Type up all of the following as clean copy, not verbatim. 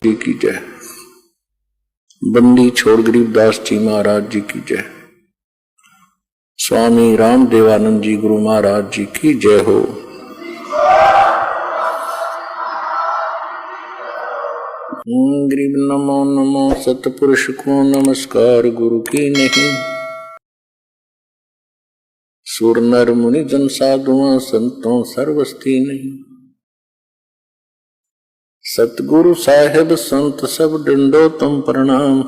जी की जय। बंदी छोड़ गरीबदास जी महाराज जी की जय। स्वामी राम देवानंद जी गुरु महाराज जी की जय हो। गरीब नमो नमो सतपुरुष को नमस्कार गुरु की नहीं। सुर नर मुनि जन साधुआं संतों सर्वस्ती नहीं। सतगुरु साहेब संत सब डंडो तुम प्रणाम।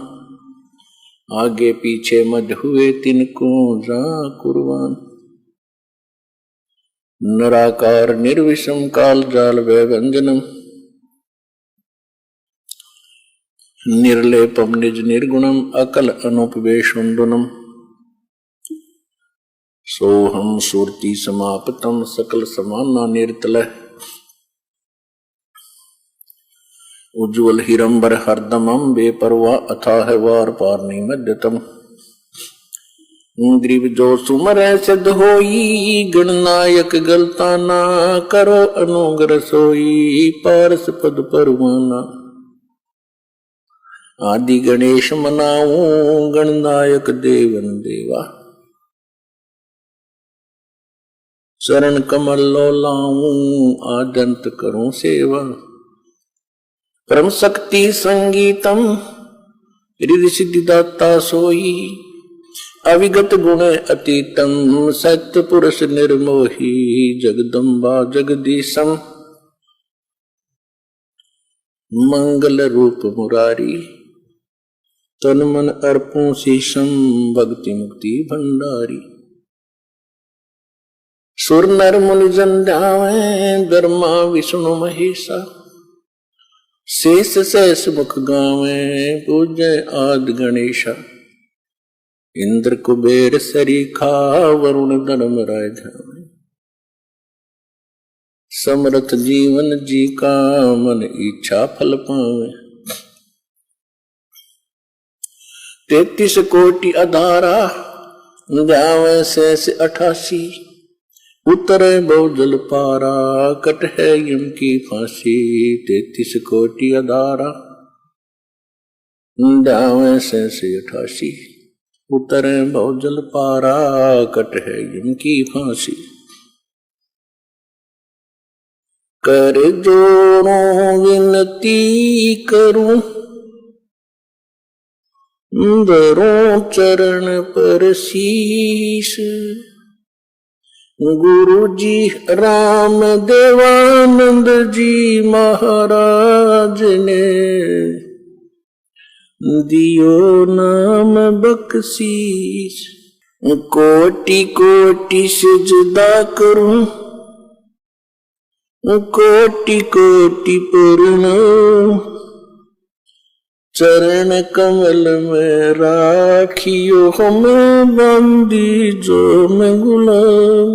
आगे पीछे मध हुए तिनको जा कुर्बान। निराकार निर्विषम काल जाल व्यंजनम। निर्लेपम निज निर्गुणम अकल अनुपवेशुंदनम। सोहम सुरति समापतम सकल समाना निर्तल। उज्ज्वल हिरंबर हरदमम बेपरवाह अथाह वार पार निमध्यतम। ग्रीव जो सुमर सिद्ध होई गणनायक गलता ना करो अनुग्रह सोई पारस पद परवाना। आदि गणेश मनाऊं गणनायक देवन देवा। चरण कमल लो लाऊं आदंत करूं सेवा। परम शक्ति संगीतम रिद्धि सिद्धि दाता सोई। अविगत गुण अतीतम सत्य पुरुष निर्मोही। जगदम्बा जगदीशम मंगल रूप मुरारी। तन मन अर्पों शीशम भक्ति मुक्ति भंडारी। सुर नर मुनि जन ध्यावें ब्रह्मा विष्णु महेशा। शेष सहस मुख गावे पूज्य आदि गणेशा। इंद्र कुबेर सरीखा वरुण धर्म राय ध्यावे। समर्थ जीवन जी का मन इच्छा फल पावे। 33 कोटि अधारा ध्यावे शेष 88। उतरे बहुजल पारा कट है यम की फांसी। 33 कोटि अधारा ध्यावे शेष 88। उतरे बहुजल पारा कट है यम की फांसी। कर जोड़ों विनती करूं धरों चरण पर शीश। गुरु जी राम देवानंद जी महाराज ने दियो नाम बख्शीश। कोटि कोटि सिजदा करूं कोटि कोटि प्रणाम। चरण कमल में राखियो हमें बंदी जो मैं गुलाम।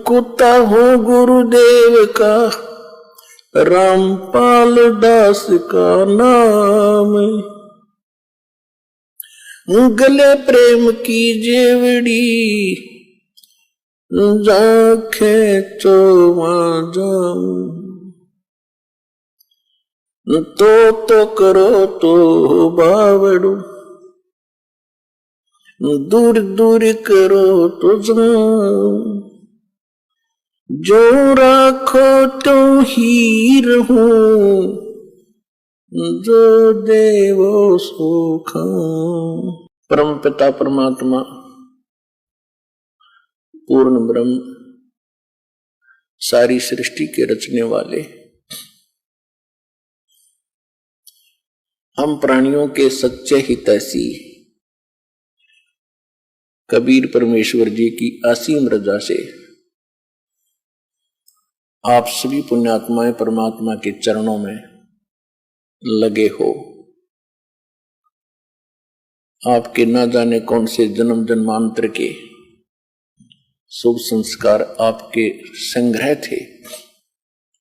कुत्ता हूँ गुरुदेव का रामपाल दास का नाम। गले प्रेम की जेवड़ी जाखे चोवा जाऊं। तो करो तो बावड़ू दूर दूर करो तो जाऊं। जो राखो तो ही रहूं जो देवो सो खाऊं। परम पिता परमात्मा पूर्ण ब्रह्म सारी सृष्टि के रचने वाले हम प्राणियों के सच्चे हितैषी कबीर परमेश्वर जी की असीम रजा से आप सभी पुण्यात्माएं परमात्मा के चरणों में लगे हो। आपके ना जाने कौन से जन्म जन्मांतर के शुभ संस्कार आपके संग्रह थे,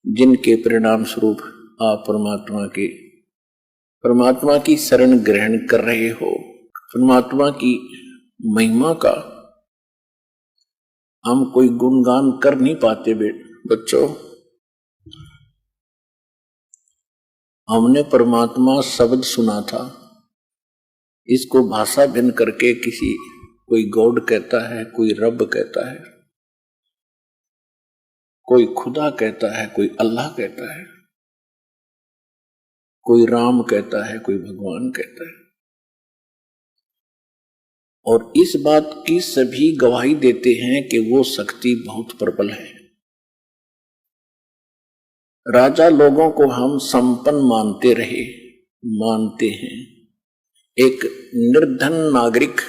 जिनके परिणाम स्वरूप आप परमात्मा के परमात्मा की शरण ग्रहण कर रहे हो, परमात्मा की महिमा का हम कोई गुणगान कर नहीं पाते बच्चों। हमने परमात्मा शब्द सुना था, इसको भाषा भिन्न करके कोई गॉड कहता है, कोई रब कहता है, कोई खुदा कहता है, कोई अल्लाह कहता है, कोई राम कहता है, कोई भगवान कहता है। और इस बात की सभी गवाही देते हैं कि वो शक्ति बहुत प्रबल है। राजा लोगों को हम संपन्न मानते रहे, मानते हैं। एक निर्धन नागरिक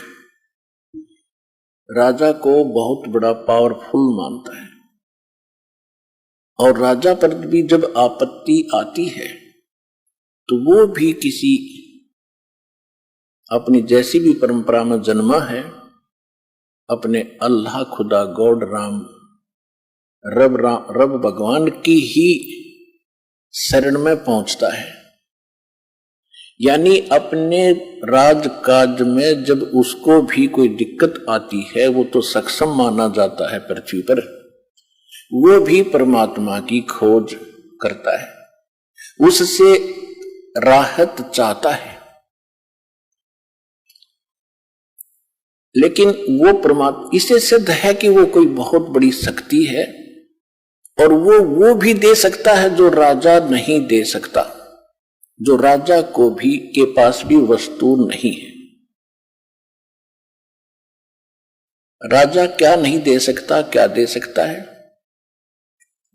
राजा को बहुत बड़ा पावरफुल मानता है, और राजा पर भी जब आपत्ति आती है तो वो भी किसी अपनी जैसी भी परंपरा में जन्मा है, अपने अल्लाह, खुदा, गॉड, राम, रब भगवान की ही शरण में पहुंचता है। यानी अपने राजकाज में जब उसको भी कोई दिक्कत आती है, वो तो सक्षम माना जाता है पृथ्वी पर, वो भी परमात्मा की खोज करता है, उससे राहत चाहता है। लेकिन वो परमात्मा, इसे सिद्ध है कि वो कोई बहुत बड़ी शक्ति है, और वो भी दे सकता है जो राजा नहीं दे सकता, जो राजा को भी के पास भी वस्तु नहीं है। राजा क्या नहीं दे सकता, क्या दे सकता है?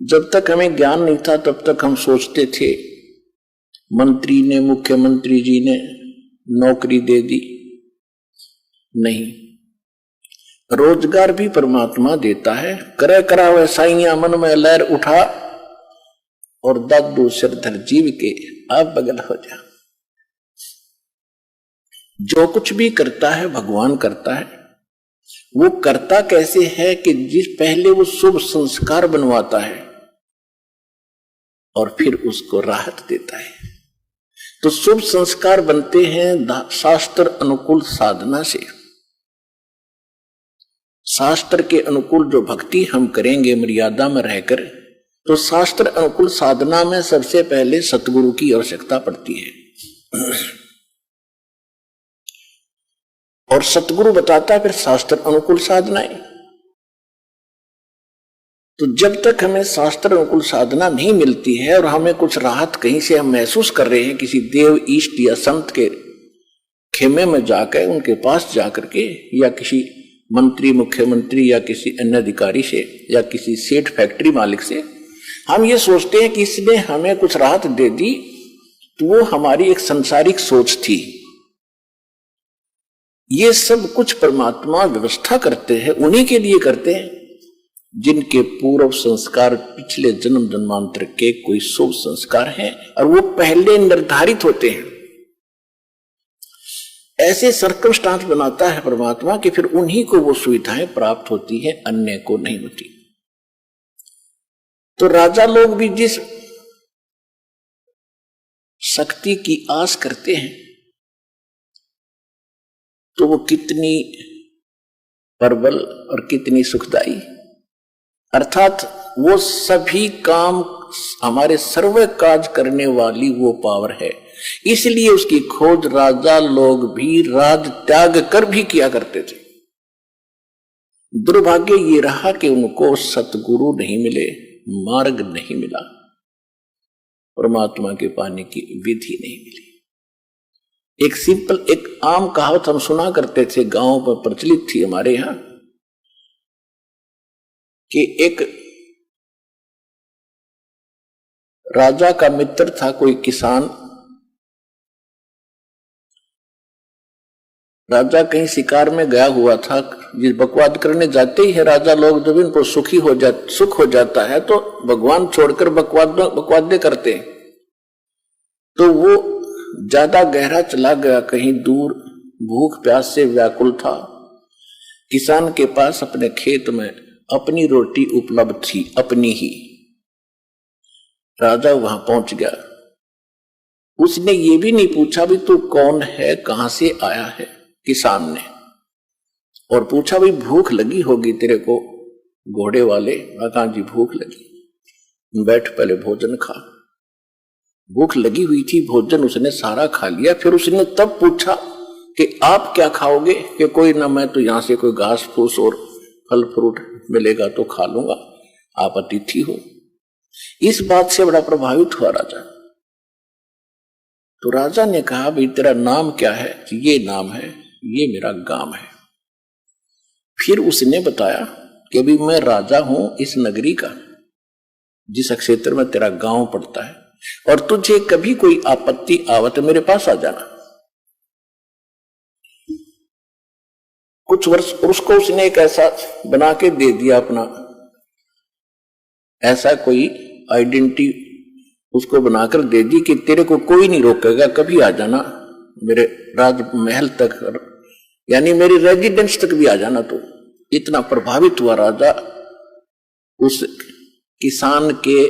जब तक हमें ज्ञान नहीं था तब तक हम सोचते थे मंत्री ने, मुख्यमंत्री जी ने नौकरी दे दी। नहीं, रोजगार भी परमात्मा देता है। करे करा वैसाइया मन में लहर उठा, और दादू सिरधर जीव के आप बगल हो जा। जो कुछ भी करता है भगवान करता है। वो करता कैसे है कि पहले वो शुभ संस्कार बनवाता है और फिर उसको राहत देता है। तो शुभ संस्कार बनते हैं शास्त्र अनुकूल साधना से। शास्त्र के अनुकूल जो भक्ति हम करेंगे मर्यादा में रहकर, तो शास्त्र अनुकूल साधना में सबसे पहले सतगुरु की आवश्यकता पड़ती है, और सतगुरु बताता है फिर शास्त्र अनुकूल साधनाएं। तो जब तक हमें शास्त्र अनुकूल साधना नहीं मिलती है और हमें कुछ राहत कहीं से हम महसूस कर रहे हैं, किसी देव, ईष्ट या संत के खेमे में जाकर, उनके पास जाकर के, या किसी मंत्री, मुख्यमंत्री या किसी अन्य अधिकारी से, या किसी सेठ फैक्ट्री मालिक से, हम ये सोचते हैं कि इसने हमें कुछ राहत दे दी, तो वो हमारी एक सांसारिक सोच थी। ये सब कुछ परमात्मा व्यवस्था करते हैं, उन्हीं के लिए करते हैं जिनके पूर्व संस्कार पिछले जन्म जन्मांतर के कोई शुभ संस्कार हैं, और वो पहले निर्धारित होते हैं। ऐसे सर्कमस्टांस बनाता है परमात्मा कि फिर उन्हीं को वो सुविधाएं प्राप्त होती है, अन्य को नहीं होती। तो राजा लोग भी जिस शक्ति की आस करते हैं, तो वो कितनी प्रबल और कितनी सुखदाई, अर्थात वो सभी काम, हमारे सर्व काज करने वाली वो पावर है। इसलिए उसकी खोज राजा लोग भी राज त्याग कर भी किया करते थे। दुर्भाग्य ये रहा कि उनको सतगुरु नहीं मिले, मार्ग नहीं मिला, परमात्मा के पाने की विधि नहीं मिली। एक सिंपल, एक आम कहावत हम सुना करते थे, गांव पर प्रचलित थी हमारे यहां, कि एक राजा का मित्र था कोई किसान। राजा कहीं शिकार में गया हुआ था, जिस बकवाद करने जाते ही है राजा लोग, जब इनको सुख हो जाता है तो भगवान छोड़कर बकवादे करते हैं। तो वो ज्यादा गहरा चला गया, कहीं दूर, भूख प्यास से व्याकुल था। किसान के पास अपने खेत में अपनी रोटी उपलब्ध थी, अपनी ही। राजा वहां पहुंच गया, उसने ये भी नहीं पूछा भी तू कौन है, कहां से आया है किसान ने, और पूछा भी भूख लगी होगी तेरे को घोड़े वाले। कहा जी भूख लगी, बैठ पहले भोजन खा। भूख लगी हुई थी, भोजन उसने सारा खा लिया। फिर उसने तब पूछा कि आप क्या खाओगे, कि कोई ना, मैं तो यहां से कोई घास फूस और फल फ्रूट मिलेगा तो खा लूंगा, आप अतिथि हो। इस बात से बड़ा प्रभावित हुआ राजा। तो राजा ने कहा भाई तेरा नाम क्या है? ये नाम है, ये मेरा गांव है। फिर उसने बताया कि अभी मैं राजा हूं इस नगरी का, जिस क्षेत्र में तेरा गांव पड़ता है, और तुझे कभी कोई आपत्ति आवत मेरे पास आ जाना। कुछ वर्ष उसको उसने एक ऐसा बना के दे दिया, अपना ऐसा कोई आइडेंटिटी उसको बनाकर दे दी कि तेरे को कोई नहीं रोकेगा, कभी आ जाना मेरे राजमहल तक, यानी मेरी रेजिडेंस तक भी आ जाना। तो इतना प्रभावित हुआ राजा उस किसान के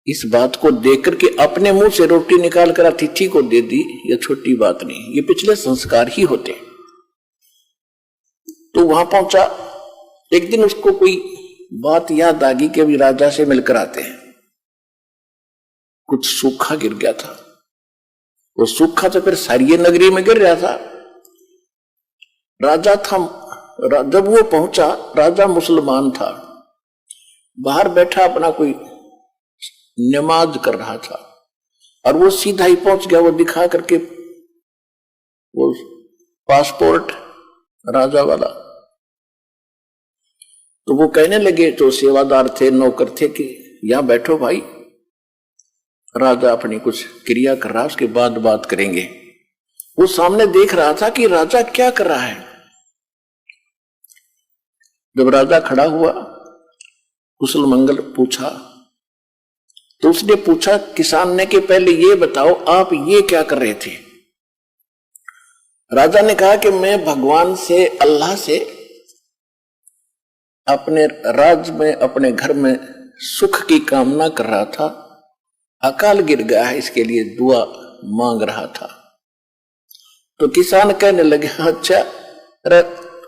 इस बात को देख करके, अपने मुंह से रोटी निकाल कर अतिथि को दे दी। ये छोटी बात नहीं, ये पिछले संस्कार ही होते। तो वहां पहुंचा, एक दिन उसको कोई बात याद आ गई कि अभी राजा से मिलकर आते हैं। कुछ सूखा गिर गया था, वो सूखा तो फिर सारी नगरी में गिर रहा था। राजा था, जब वो पहुंचा, राजा मुसलमान था, बाहर बैठा अपना कोई नमाज कर रहा था, और वो सीधा ही पहुंच गया, वो दिखा करके वो पासपोर्ट राजा वाला। तो वो कहने लगे, जो सेवादार थे, नौकर थे, कि यहां बैठो भाई, राजा अपनी कुछ क्रिया कर रहा, उसके बाद बात करेंगे। वो सामने देख रहा था कि राजा क्या कर रहा है। जब राजा खड़ा हुआ, कुशल मंगल पूछा, तो उसने पूछा किसान ने कि पहले ये बताओ आप ये क्या कर रहे थे। राजा ने कहा कि मैं भगवान से, अल्लाह से अपने राज्य में, अपने घर में सुख की कामना कर रहा था। अकाल गिर गया है, इसके लिए दुआ मांग रहा था। तो किसान कहने लगे, अच्छा, अरे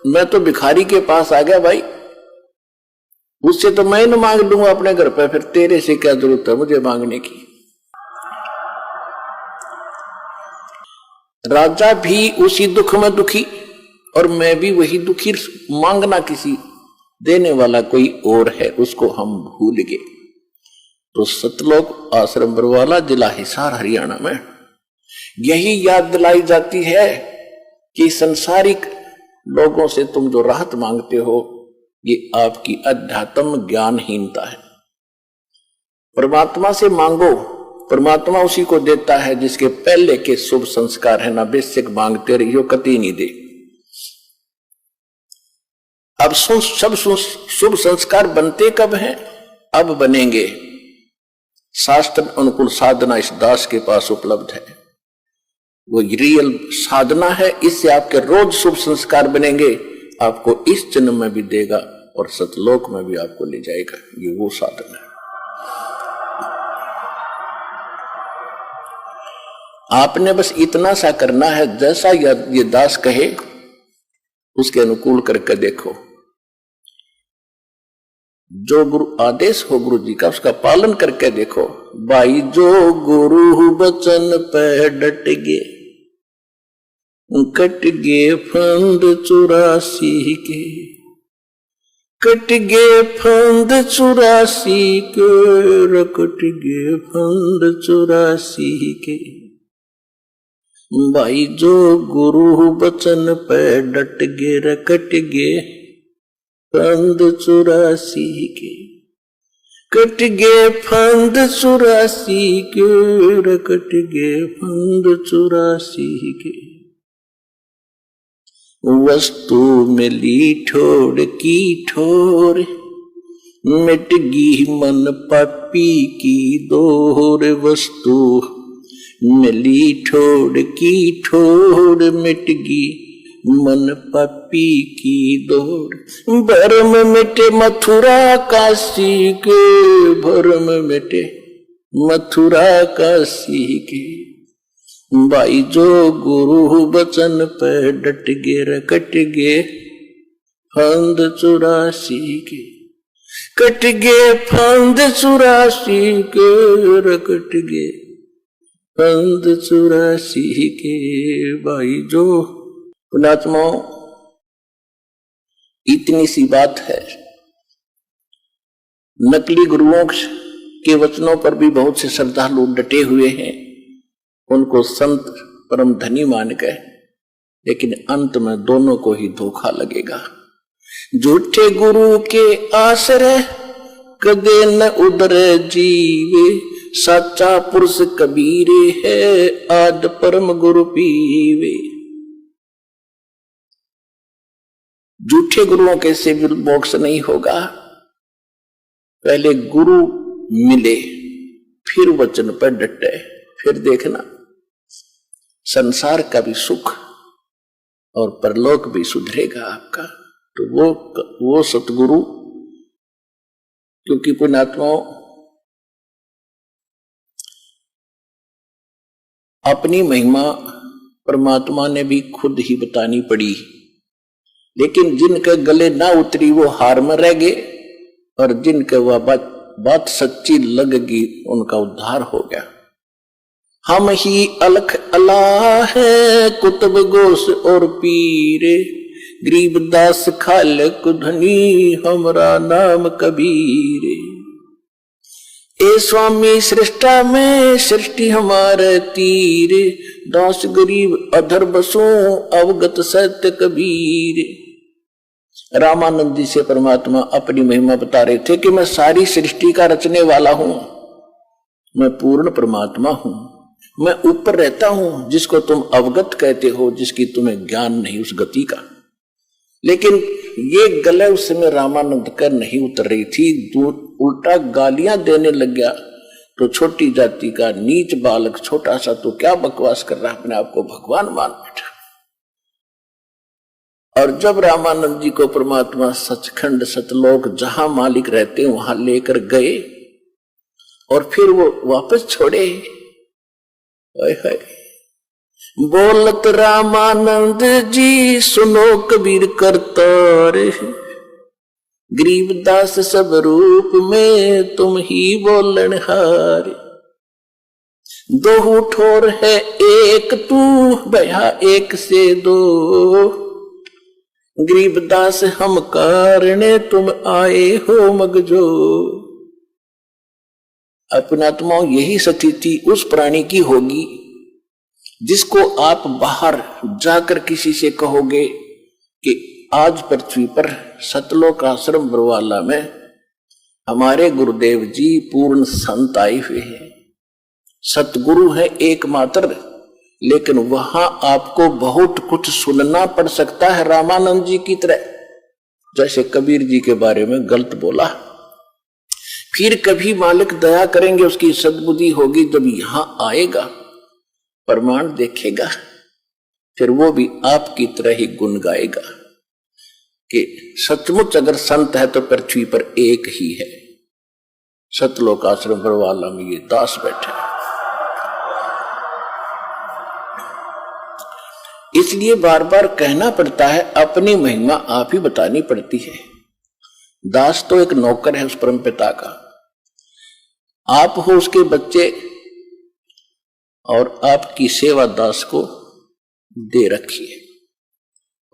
मैं तो भिखारी के पास आ गया भाई, उससे तो मैं न मांग लूंगा अपने घर पे, फिर तेरे से क्या जरूरत है मुझे मांगने की। राजा भी उसी दुख में दुखी, और मैं भी वही दुखी। मांगना किसी, देने वाला कोई और है, उसको हम भूल गए। तो सतलोक आश्रम बरवाला, जिला हिसार, हरियाणा में यही याद दिलाई जाती है कि संसारिक लोगों से तुम जो राहत मांगते हो, ये आपकी अध्यात्म ज्ञानहीनता है। परमात्मा से मांगो, परमात्मा उसी को देता है जिसके पहले के शुभ संस्कार है ना। बेशक मांगते रहियो, कति नहीं दे। अब सब शुभ संस्कार बनते कब हैं? अब बनेंगे। शास्त्र अनुकूल साधना इस दास के पास उपलब्ध है, वो रियल साधना है। इससे आपके रोज शुभ संस्कार बनेंगे, आपको इस जन्म में भी देगा और सतलोक में भी आपको ले जाएगा। ये वो साधना है। आपने बस इतना सा करना है, जैसा ये दास कहे उसके अनुकूल करके देखो। जो गुरु आदेश हो गुरु जी का, उसका पालन करके देखो। भाई जो गुरु बचन पे डट गे, कट गे फंद 84 के, कट गे फंद 84 के, कट गे फंद 84 के। भाई जो गुरु बचन पे डट गे, कट गे फंद 84 के, कट गे फंद 84 के, कट गे फंद 84 के। वस्तु मिली ठोर की ठोर, मिट गी मन पापी की दोर। वस्तु मिली ठोर की ठोर, मिट गी मन पापी की दौड़। भरम मिटे मथुरा काशी के, भरम मिटे मथुरा काशी के। भाई जो गुरु बचन पे डट गे रकट गे फंद 84 के। कट गे फंद 84 के रकट गे फंद 84 के। भाई जो पुणात्मा, इतनी सी बात है। नकली गुरुओं के वचनों पर भी बहुत से श्रद्धालु डटे हुए हैं, उनको संत परम धनी मान गए, लेकिन अंत में दोनों को ही धोखा लगेगा। झूठे गुरु के आश्रय कदे न उदरे जीवे, सच्चा पुरुष कबीरे है आद परम गुरु पीवे। झूठे गुरुओं के से भी मोक्ष नहीं होगा। पहले गुरु मिले, फिर वचन पर डटे, फिर देखना संसार का भी सुख और परलोक भी सुधरेगा आपका। तो वो सतगुरु, क्योंकि पुण्यात्माओं अपनी महिमा परमात्मा ने भी खुद ही बतानी पड़ी, लेकिन जिनके गले ना उतरी वो हार में रह गए, और जिनके वह बात सच्ची लगेगी उनका उद्धार हो गया। हम ही अलख अल्लाह है कुतुब गोस और पीरे, गरीबदास खालक धनी हमरा नाम कबीरे। ए स्वामी सृष्टा में सृष्टि हमारे तीरे, दास गरीब अधर बसों अवगत सत्य कबीरे। रामानंद जी से परमात्मा अपनी महिमा बता रहे थे कि मैं सारी सृष्टि का रचने वाला हूं, मैं पूर्ण परमात्मा हूं, मैं ऊपर रहता हूं, जिसको तुम अवगत कहते हो, जिसकी तुम्हें ज्ञान नहीं उस गति का। लेकिन ये गले उस समय रामानंद कर नहीं उतर रही थी, उल्टा गालियां देने लग गया। तो छोटी जाति का नीच बालक छोटा सा तो क्या बकवास कर रहा, अपने आप को भगवान मान बैठा। और जब रामानंद जी को परमात्मा सचखंड सतलोक जहां मालिक रहते हैं वहां लेकर गए और फिर वो वापस छोड़े, बोलत रामानंद जी सुनो कबीर करतार, गरीबदास सब रूप में तुम ही बोलन हारे। दो ठोर है एक तू भया एक से दो, गरीबदास हम कारणे तुम आए हो मगजो। अपनात्माओं यही स्थिति उस प्राणी की होगी जिसको आप बाहर जाकर किसी से कहोगे कि आज पृथ्वी पर सतलोक आश्रम बरवाला में हमारे गुरुदेव जी पूर्ण संत आए हुए हैं, सतगुरु है एकमात्र, लेकिन वहां आपको बहुत कुछ सुनना पड़ सकता है। रामानंद जी की तरह जैसे कबीर जी के बारे में गलत बोला, फिर कभी मालिक दया करेंगे, उसकी सद्बुद्धि होगी, जब यहां आएगा प्रमाण देखेगा, फिर वो भी आपकी तरह ही गुण गाएगा कि सचमुच अगर संत है तो पृथ्वी पर एक ही है, सतलोक आश्रम बरवाला में ये दास बैठे। इसलिए बार बार कहना पड़ता है, अपनी महिमा आप ही बतानी पड़ती है। दास तो एक नौकर है उस परम पिता का, आप हो उसके बच्चे और आपकी सेवा दास को दे रखी है।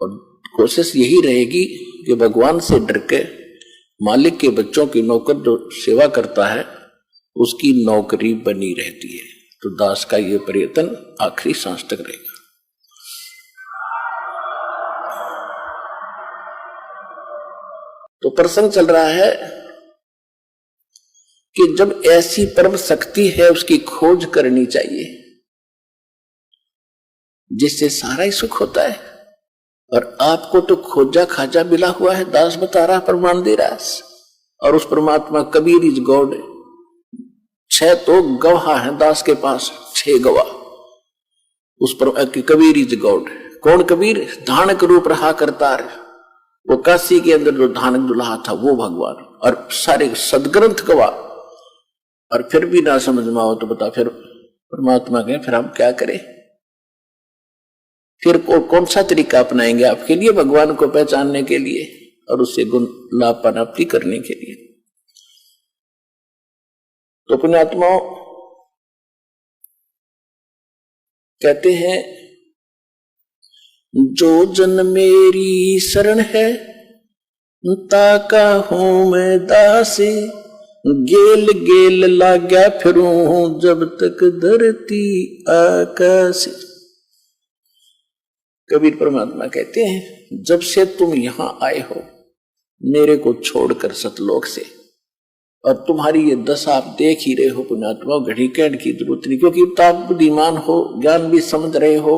और कोशिश यही रहेगी कि भगवान से डर के मालिक के बच्चों की नौकर जो सेवा करता है उसकी नौकरी बनी रहती है। तो दास का ये प्रयत्न आखिरी सांस तक रहेगा। तो प्रसंग चल रहा है कि जब ऐसी परम शक्ति है उसकी खोज करनी चाहिए जिससे सारा ही सुख होता है। और आपको तो खोजा खाजा मिला हुआ है, दास बता रहा, प्रमाण दे रहा है। और उस परमात्मा कबीर इज गॉड, 6 तो गवाह है दास के पास, 6 गवाह उस पर कबीर इज गॉड। कौन कबीर? धानक रूप रहा करता है, वो काशी के अंदर जो धानक दुल्हा था वो भगवान, और सारे सदग्रंथ गवाह और फिर भी ना समझ में आओ तो बता, फिर परमात्मा कहें फिर हम क्या करें? फिर कौन सा तरीका अपनाएंगे आपके लिए, भगवान को पहचानने के लिए और उससे गुण लाभ प्राप्ति करने के लिए? तो पुण्यात्माओं कहते हैं, जो जन मेरी शरण है ताका हूं मैं दासी, गेल गेल लाग्या फिरूं जब तक धरती आकाश। कबीर परमात्मा कहते हैं, जब से तुम यहां आए हो मेरे को छोड़कर सतलोक से, और तुम्हारी ये दशा आप देख ही रहे हो पुण्यात्मा, घड़ी कहने की जरूरत नहीं, क्योंकि आप बुद्धिमान हो, ज्ञान भी समझ रहे हो।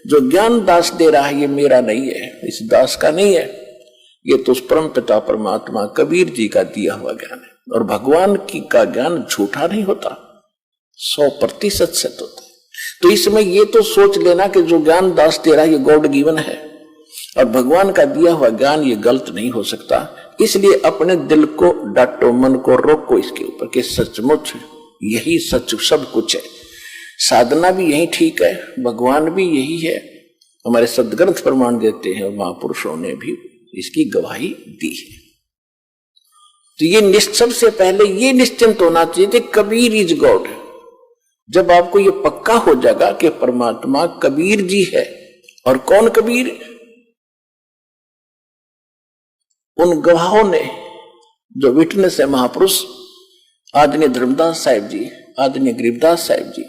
जो ज्ञान दास दे रहा है ये मेरा नहीं है, इस दास का नहीं है, ये तो परम पिता परमात्मा कबीर जी का दिया हुआ ज्ञान है। और भगवान की का ज्ञान झूठा नहीं होता, 100% सत्य होता है। तो इसमें ये तो सोच लेना कि जो ज्ञान दास दे रहा है ये गॉड गिवन है, और भगवान का दिया हुआ ज्ञान ये गलत नहीं हो सकता। इसलिए अपने दिल को डांटो, मन को रोको इसके ऊपर कि सचमुच यही सच सब कुछ है, साधना भी यही ठीक है, भगवान भी यही है, हमारे सदग्रंथ प्रमाण देते हैं और महापुरुषों ने भी इसकी गवाही दी है। तो ये सबसे पहले ये निश्चिंत होना चाहिए कि कबीर इज गॉड। जब आपको ये पक्का हो जाएगा कि परमात्मा कबीर जी है, और कौन कबीर? उन गवाहों ने जो विटनेस है, महापुरुष आदरणीय धर्मदास साहिब जी, आदरणीय गरीबदास साहिब जी,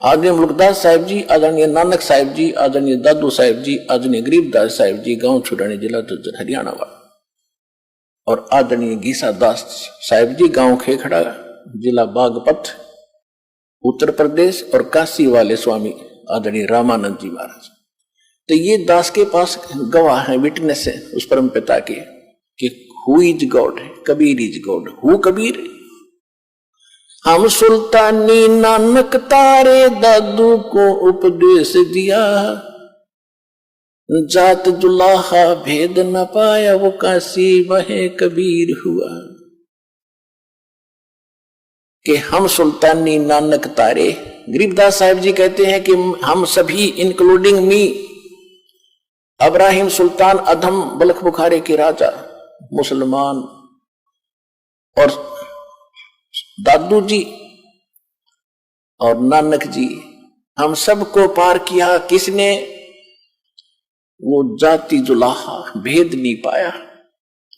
आदरणीय मुल्कदास साहिब जी, आदरणीय नानक साहिब जी, आदरणीय दादू साहिब जी, आदरणीय गरीबदास साहिब जी, गांव छुड़ानी जिला झज्जर हरियाणा वाला, और आदरणीय गीसा दास साहिब जी, गांव खेखड़ा जिला बागपत उत्तर प्रदेश, और काशी वाले स्वामी आदरणीय रामानंद जी महाराज। तो ये दास के पास गवाह है, विटनेस है उस परम पिता के कि हु इज गॉड है, Kabir is God. Who Kabir? हम सुल्तानी नानक तारे दादू को उपदेश दिया, जात जुलाहा भेद न पाया वो काशी वहे कबीर हुआ। कि हम सुल्तानी नानक तारे, गरीबदास साहिब जी कहते हैं कि हम सभी इंक्लूडिंग मी, अब्राहिम सुल्तान अधम बलख बुखारे के राजा, मुसलमान, और दादू जी और नानक जी, हम सबको पार किया किसने? वो जाति जुलाहा भेद नहीं पाया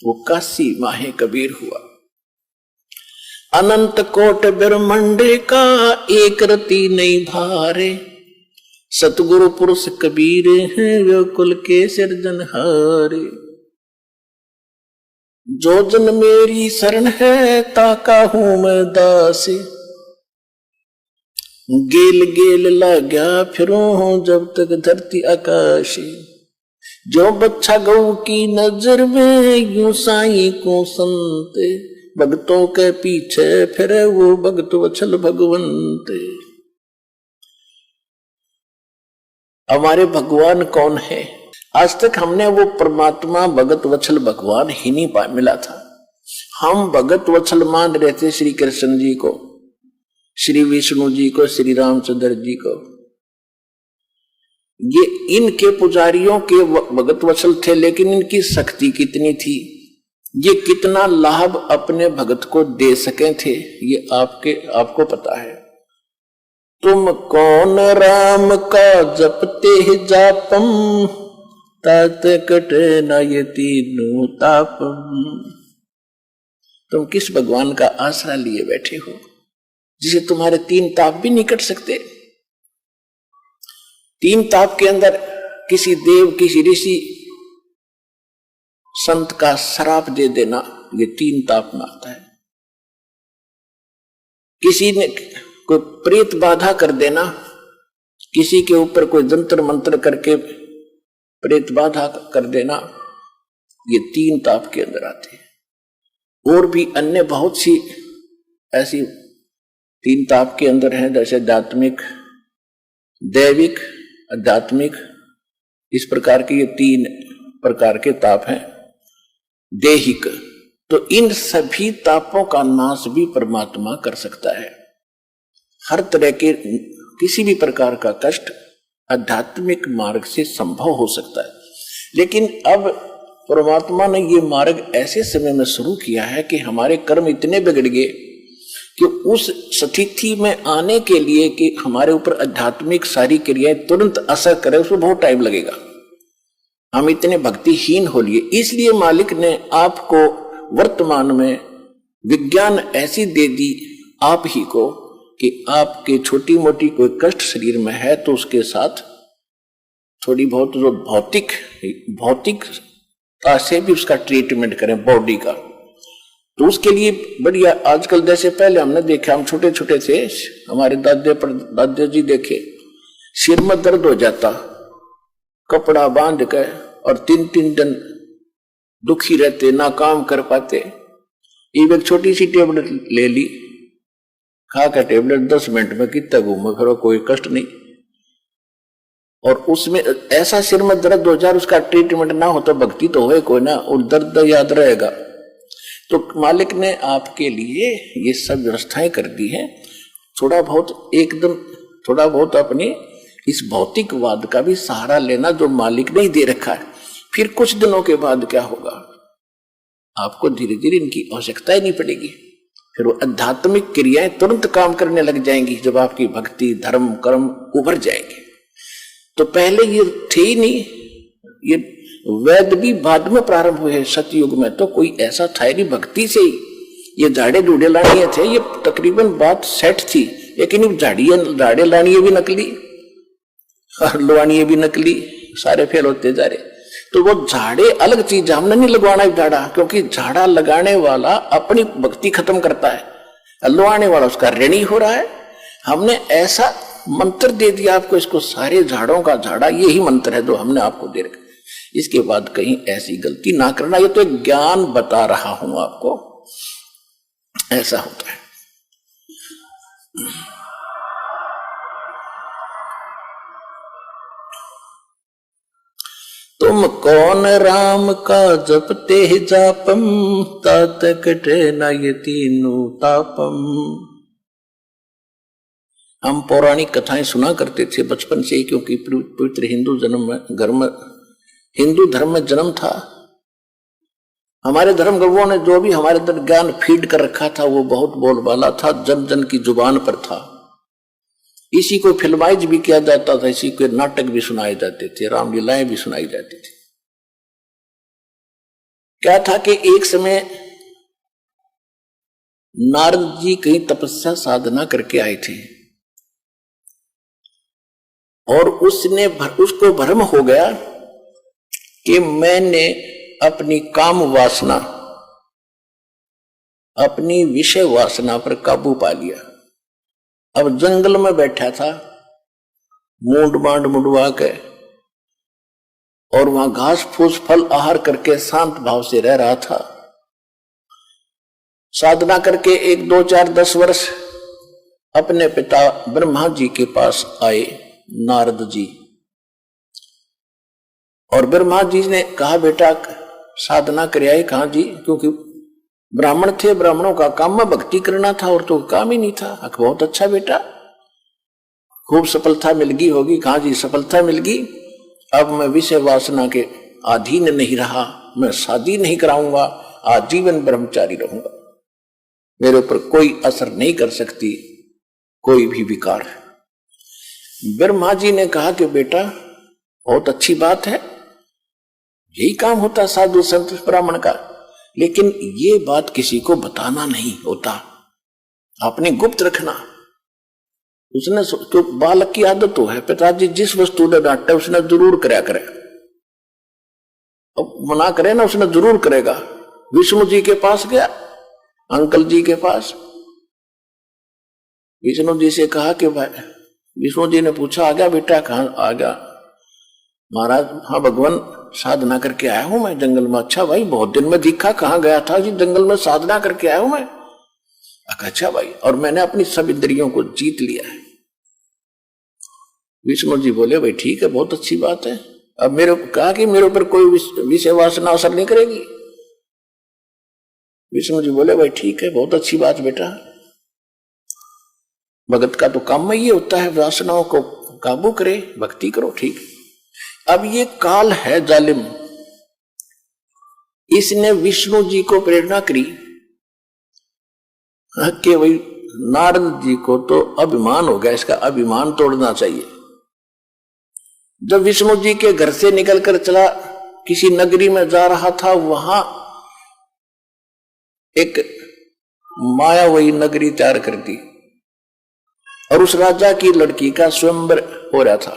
वो काशी माहे कबीर हुआ। अनंत कोट ब्रह्मंड का एक रति नहीं भारे, सतगुरु पुरुष कबीर हैं वो कुल के सिरजनहारे। जो जन मेरी शरण है ताका हूं मैं दासी, गेल गेल लाग्या फिरूं जब तक धरती आकाश। जो बच्चा गऊ की नजर में यूं साईं को संत, भक्तों के पीछे फिरे वो भक्त वत्सल भगवंत। हमारे भगवान कौन है? आज तक हमने वो परमात्मा भगत वत्सल भगवान ही नहीं मिला था। हम भगत वत्सल मान रहे थे श्री कृष्ण जी को, श्री विष्णु जी को, श्री रामचंद्र जी को। ये इनके पुजारियों के भगत वत्सल थे, लेकिन इनकी शक्ति कितनी थी, ये कितना लाभ अपने भगत को दे सके थे, ये आपको पता है। तुम कौन राम का जपते जापम, तात कटे न ये तीनों तापम। तुम किस भगवान का आसरा लिए बैठे हो जिसे तुम्हारे 3 ताप भी नहीं कट सकते? 3 ताप के अंदर किसी देव, किसी ऋषि, संत का श्राप दे देना, ये 3 ताप में आता है। किसी ने कोई प्रेत बाधा कर देना, किसी के ऊपर कोई जंतर मंत्र करके प्रेत बाधा कर देना, ये 3 ताप के अंदर आते हैं। और भी अन्य बहुत सी ऐसी 3 ताप के अंदर हैं, जैसे आध्यात्मिक, दैविक, आध्यात्मिक, इस प्रकार के ये 3 प्रकार के ताप हैं। देहिक, तो इन सभी तापों का नाश भी परमात्मा कर सकता है। हर तरह के किसी भी प्रकार का कष्ट आध्यात्मिक मार्ग से संभव हो सकता है। लेकिन अब परमात्मा ने ये मार्ग ऐसे समय में शुरू किया है कि हमारे कर्म इतने बिगड़ गए कि उस स्थिति में आने के लिए कि हमारे ऊपर आध्यात्मिक सारी क्रियाएं तुरंत असर करें, उसमें बहुत टाइम लगेगा। हम इतने भक्तिहीन हो लिए, इसलिए मालिक ने आपको वर्तमान में विज्ञान ऐसी दे दी आप ही को कि आपके छोटी मोटी कोई कष्ट शरीर में है तो उसके साथ थोड़ी बहुत जो भौतिकता से भी उसका ट्रीटमेंट करें बॉडी का। तो उसके लिए बढ़िया, आजकल जैसे पहले हमने देखा, हम छोटे छोटे थे, हमारे दादा जी देखे, सिर में दर्द हो जाता, कपड़ा बांध कर और 3-3 दिन दुखी रहते, ना काम कर पाते। एक छोटी सी टेबलेट ले ली, खा कर टेबलेट 10 मिनट में कितना घूमो फिरो, कोई कष्ट नहीं। और उसमें ऐसा सिर में दर्द हो जाए, उसका ट्रीटमेंट ना हो तो भक्ति तो होए कोई ना, और दर्द याद रहेगा। तो मालिक ने आपके लिए ये सब व्यवस्थाएं कर दी है। थोड़ा बहुत अपने इस भौतिकवाद का भी सहारा लेना जो मालिक ने ही दे रखा है। फिर कुछ दिनों के बाद क्या होगा, आपको धीरे धीरे इनकी आवश्यकता ही नहीं पड़ेगी। फिर वो आध्यात्मिक क्रियाएं तुरंत काम करने लग जाएंगी जब आपकी भक्ति धर्म कर्म उभर जाएंगे। तो पहले ये थे ही नहीं, ये वेद भी बाद में प्रारंभ हुए। सतयुग में तो कोई ऐसा था ही नहीं, भक्ति से ही ये झाड़े ढूढ़े लानिए थे, ये तकरीबन बात सेट थी। लेकिन झाड़े लानिए भी नकली और लवानिए भी नकली, सारे फेल होते जा रहे। तो वो झाड़े अलग चीज, हमने नहीं लगवाना झाड़ा, क्योंकि झाड़ा लगाने वाला अपनी भक्ति खत्म करता है, लवाने वाला उसका ऋणी हो रहा है। हमने ऐसा मंत्र दे दिया आपको, इसको सारे झाड़ों का झाड़ा यही मंत्र है जो हमने आपको दे रखा। इसके बाद कहीं ऐसी गलती ना करना, ये तो एक ज्ञान बता रहा हूं आपको, ऐसा होता है। तुम कौन राम का जपते जापम, तात कटे न ये तीनों तापम। हम पौराणिक कथाएं सुना करते थे बचपन से ही, क्योंकि पवित्र हिंदू धर्म में जन्म था। हमारे धर्म गुरुओं ने जो भी हमारे अंदर ज्ञान फीड कर रखा था वो बहुत बोलबाला था, जन जन की जुबान पर था। इसी को फिल्माइज भी किया जाता था, इसी के नाटक भी सुनाए जाते थे, रामलीलाएं भी सुनाई जाती थी। क्या था कि एक समय नारद जी कहीं तपस्या साधना करके आए थे और उसको भ्रम हो गया कि मैंने अपनी काम वासना, अपनी विषय वासना पर काबू पा लिया। अब जंगल में बैठा था, मूंड मांड मुंडवा के, और वहां घास फूस फल आहार करके शांत भाव से रह रहा था। साधना करके 1, 2, 4, 10 वर्ष अपने पिता ब्रह्मा जी के पास आए नारद जी, और ब्रह्मा जी ने कहा बेटा साधना कर आए। कहा जी, क्योंकि ब्राह्मण थे, ब्राह्मणों का काम में भक्ति करना था और तो काम ही नहीं था। बहुत अच्छा बेटा, खूब सफलता मिल गई होगी। कहा जी सफलता मिल गई, अब मैं विषय वासना के अधीन नहीं रहा, मैं शादी नहीं कराऊंगा, आजीवन ब्रह्मचारी रहूंगा, मेरे ऊपर कोई असर नहीं कर सकती कोई भी विकार। ब्रह्मा जी ने कहा कि बेटा बहुत अच्छी बात है, यही काम होता साधु संत ब्राह्मण का, लेकिन ये बात किसी को बताना नहीं होता, आपने गुप्त रखना। उसने तो बालक की आदत तो है, पिताजी जिस वस्तु ने डांटे उसने जरूर कराया करे, अब मना करे ना उसने जरूर करेगा। विष्णु जी के पास गया, अंकल जी के पास, विष्णु जी से कहा कि भाई, विष्णु जी ने पूछा आ गया बेटा? कहाँ आ गया महाराज? हाँ भगवान, साधना करके आया हूं मैं जंगल में। अच्छा भाई, बहुत दिन में दिखा, कहाँ गया था जी? जंगल में साधना करके आया हूं मैं। अच्छा भाई, और मैंने अपनी सब इंद्रियों को जीत लिया है। विष्णु जी बोले भाई ठीक है, बहुत अच्छी बात है। अब मेरे कहा कि मेरे ऊपर कोई विषय वासना असर नहीं करेगी। विष्णु जी बोले भाई ठीक है, बहुत अच्छी बात बेटा, भगत का तो काम में ये होता है वासनाओं को काबू करे, भक्ति करो, ठीक। अब ये काल है जालिम, इसने विष्णु जी को प्रेरणा करी कि भाई नारद जी को तो अभिमान हो गया, इसका अभिमान तोड़ना चाहिए। जब विष्णु जी के घर से निकलकर चला, किसी नगरी में जा रहा था, वहां एक मायावही नगरी तैयार कर दी और उस राजा की लड़की का स्वयंवर हो रहा था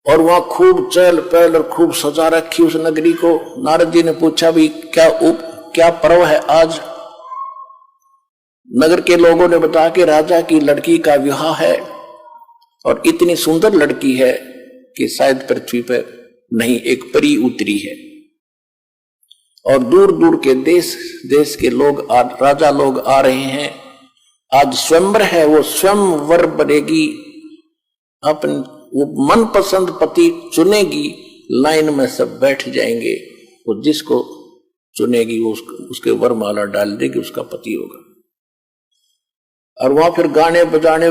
और वहां खूब चहल पहल और खूब सजा रखी उस नगरी को। नारद जी ने पूछा भी क्या पर्व है आज? नगर के लोगों ने बताया कि राजा की लड़की का विवाह है और इतनी सुंदर लड़की है कि शायद पृथ्वी पर नहीं एक परी उतरी है और दूर दूर के देश के लोग राजा लोग आ रहे हैं। आज स्वयंवर है, वो स्वयंवर बनेगी, अपने वो मनपसंद पति चुनेगी, लाइन में सब बैठ जाएंगे, वो जिसको चुनेगी वो उसके वरमाला डाल देगी, उसका पति होगा। और वहां फिर गाने बजाने,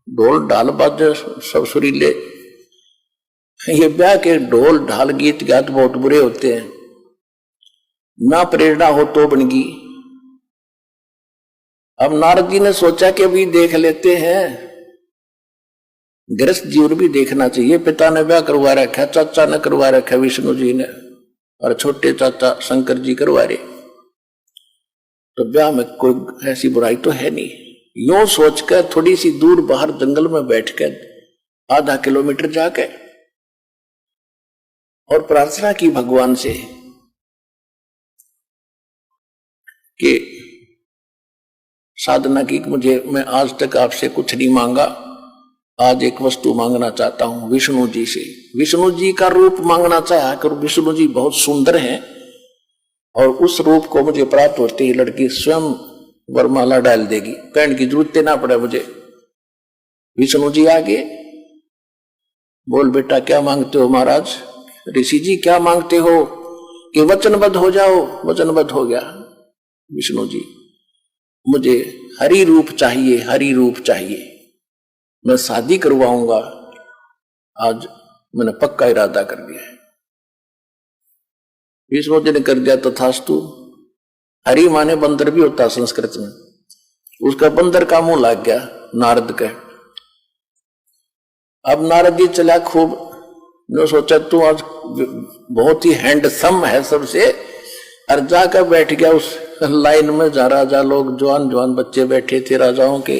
ढोल ढाल बाजे सब सुरीले। ये ब्याह के ढोल ढाल गीत गात बहुत बुरे होते हैं, ना प्रेरणा हो तो बनगी। अब नारद जी ने सोचा कि अभी देख लेते हैं, गृहस्थ जीवन भी देखना चाहिए। पिता ने ब्याह करवा रखा, चाचा ने करवा रखा विष्णु जी ने, और छोटे चाचा शंकर जी करवा रहे, तो ब्याह में कोई ऐसी बुराई तो है नहीं। यूं सोचकर थोड़ी सी दूर बाहर जंगल में बैठकर आधा किलोमीटर जाके और प्रार्थना की भगवान से कि साधना की मैं आज तक आपसे कुछ नहीं मांगा, आज एक वस्तु मांगना चाहता हूं विष्णु जी से। विष्णु जी का रूप मांगना चाहा कर, विष्णु जी बहुत सुंदर हैं और उस रूप को मुझे प्राप्त होते ही लड़की स्वयं वरमाला डाल देगी, कहने की जरूरत ना पड़े मुझे। विष्णु जी आगे बोल बेटा क्या मांगते हो महाराज? ऋषि जी क्या मांगते हो? कि वचनबद्ध हो जाओ। वचनबद्ध हो गया विष्णु जी, मुझे हरि रूप चाहिए, हरि रूप चाहिए, मैं शादी करवाऊंगा, आज मैंने पक्का इरादा कर दिया है। विष्णु जी ने कर दिया तथास्तु। हरि माने बंदर भी होता संस्कृत में, उसका बंदर का मुंह लग गया नारद का। अब नारद जी चला खूब, ने सोचा तू आज बहुत ही हैंडसम है सबसे, और जाकर बैठ गया उस लाइन में जहां राजा लोग जवान जवान बच्चे बैठे थे राजाओं के।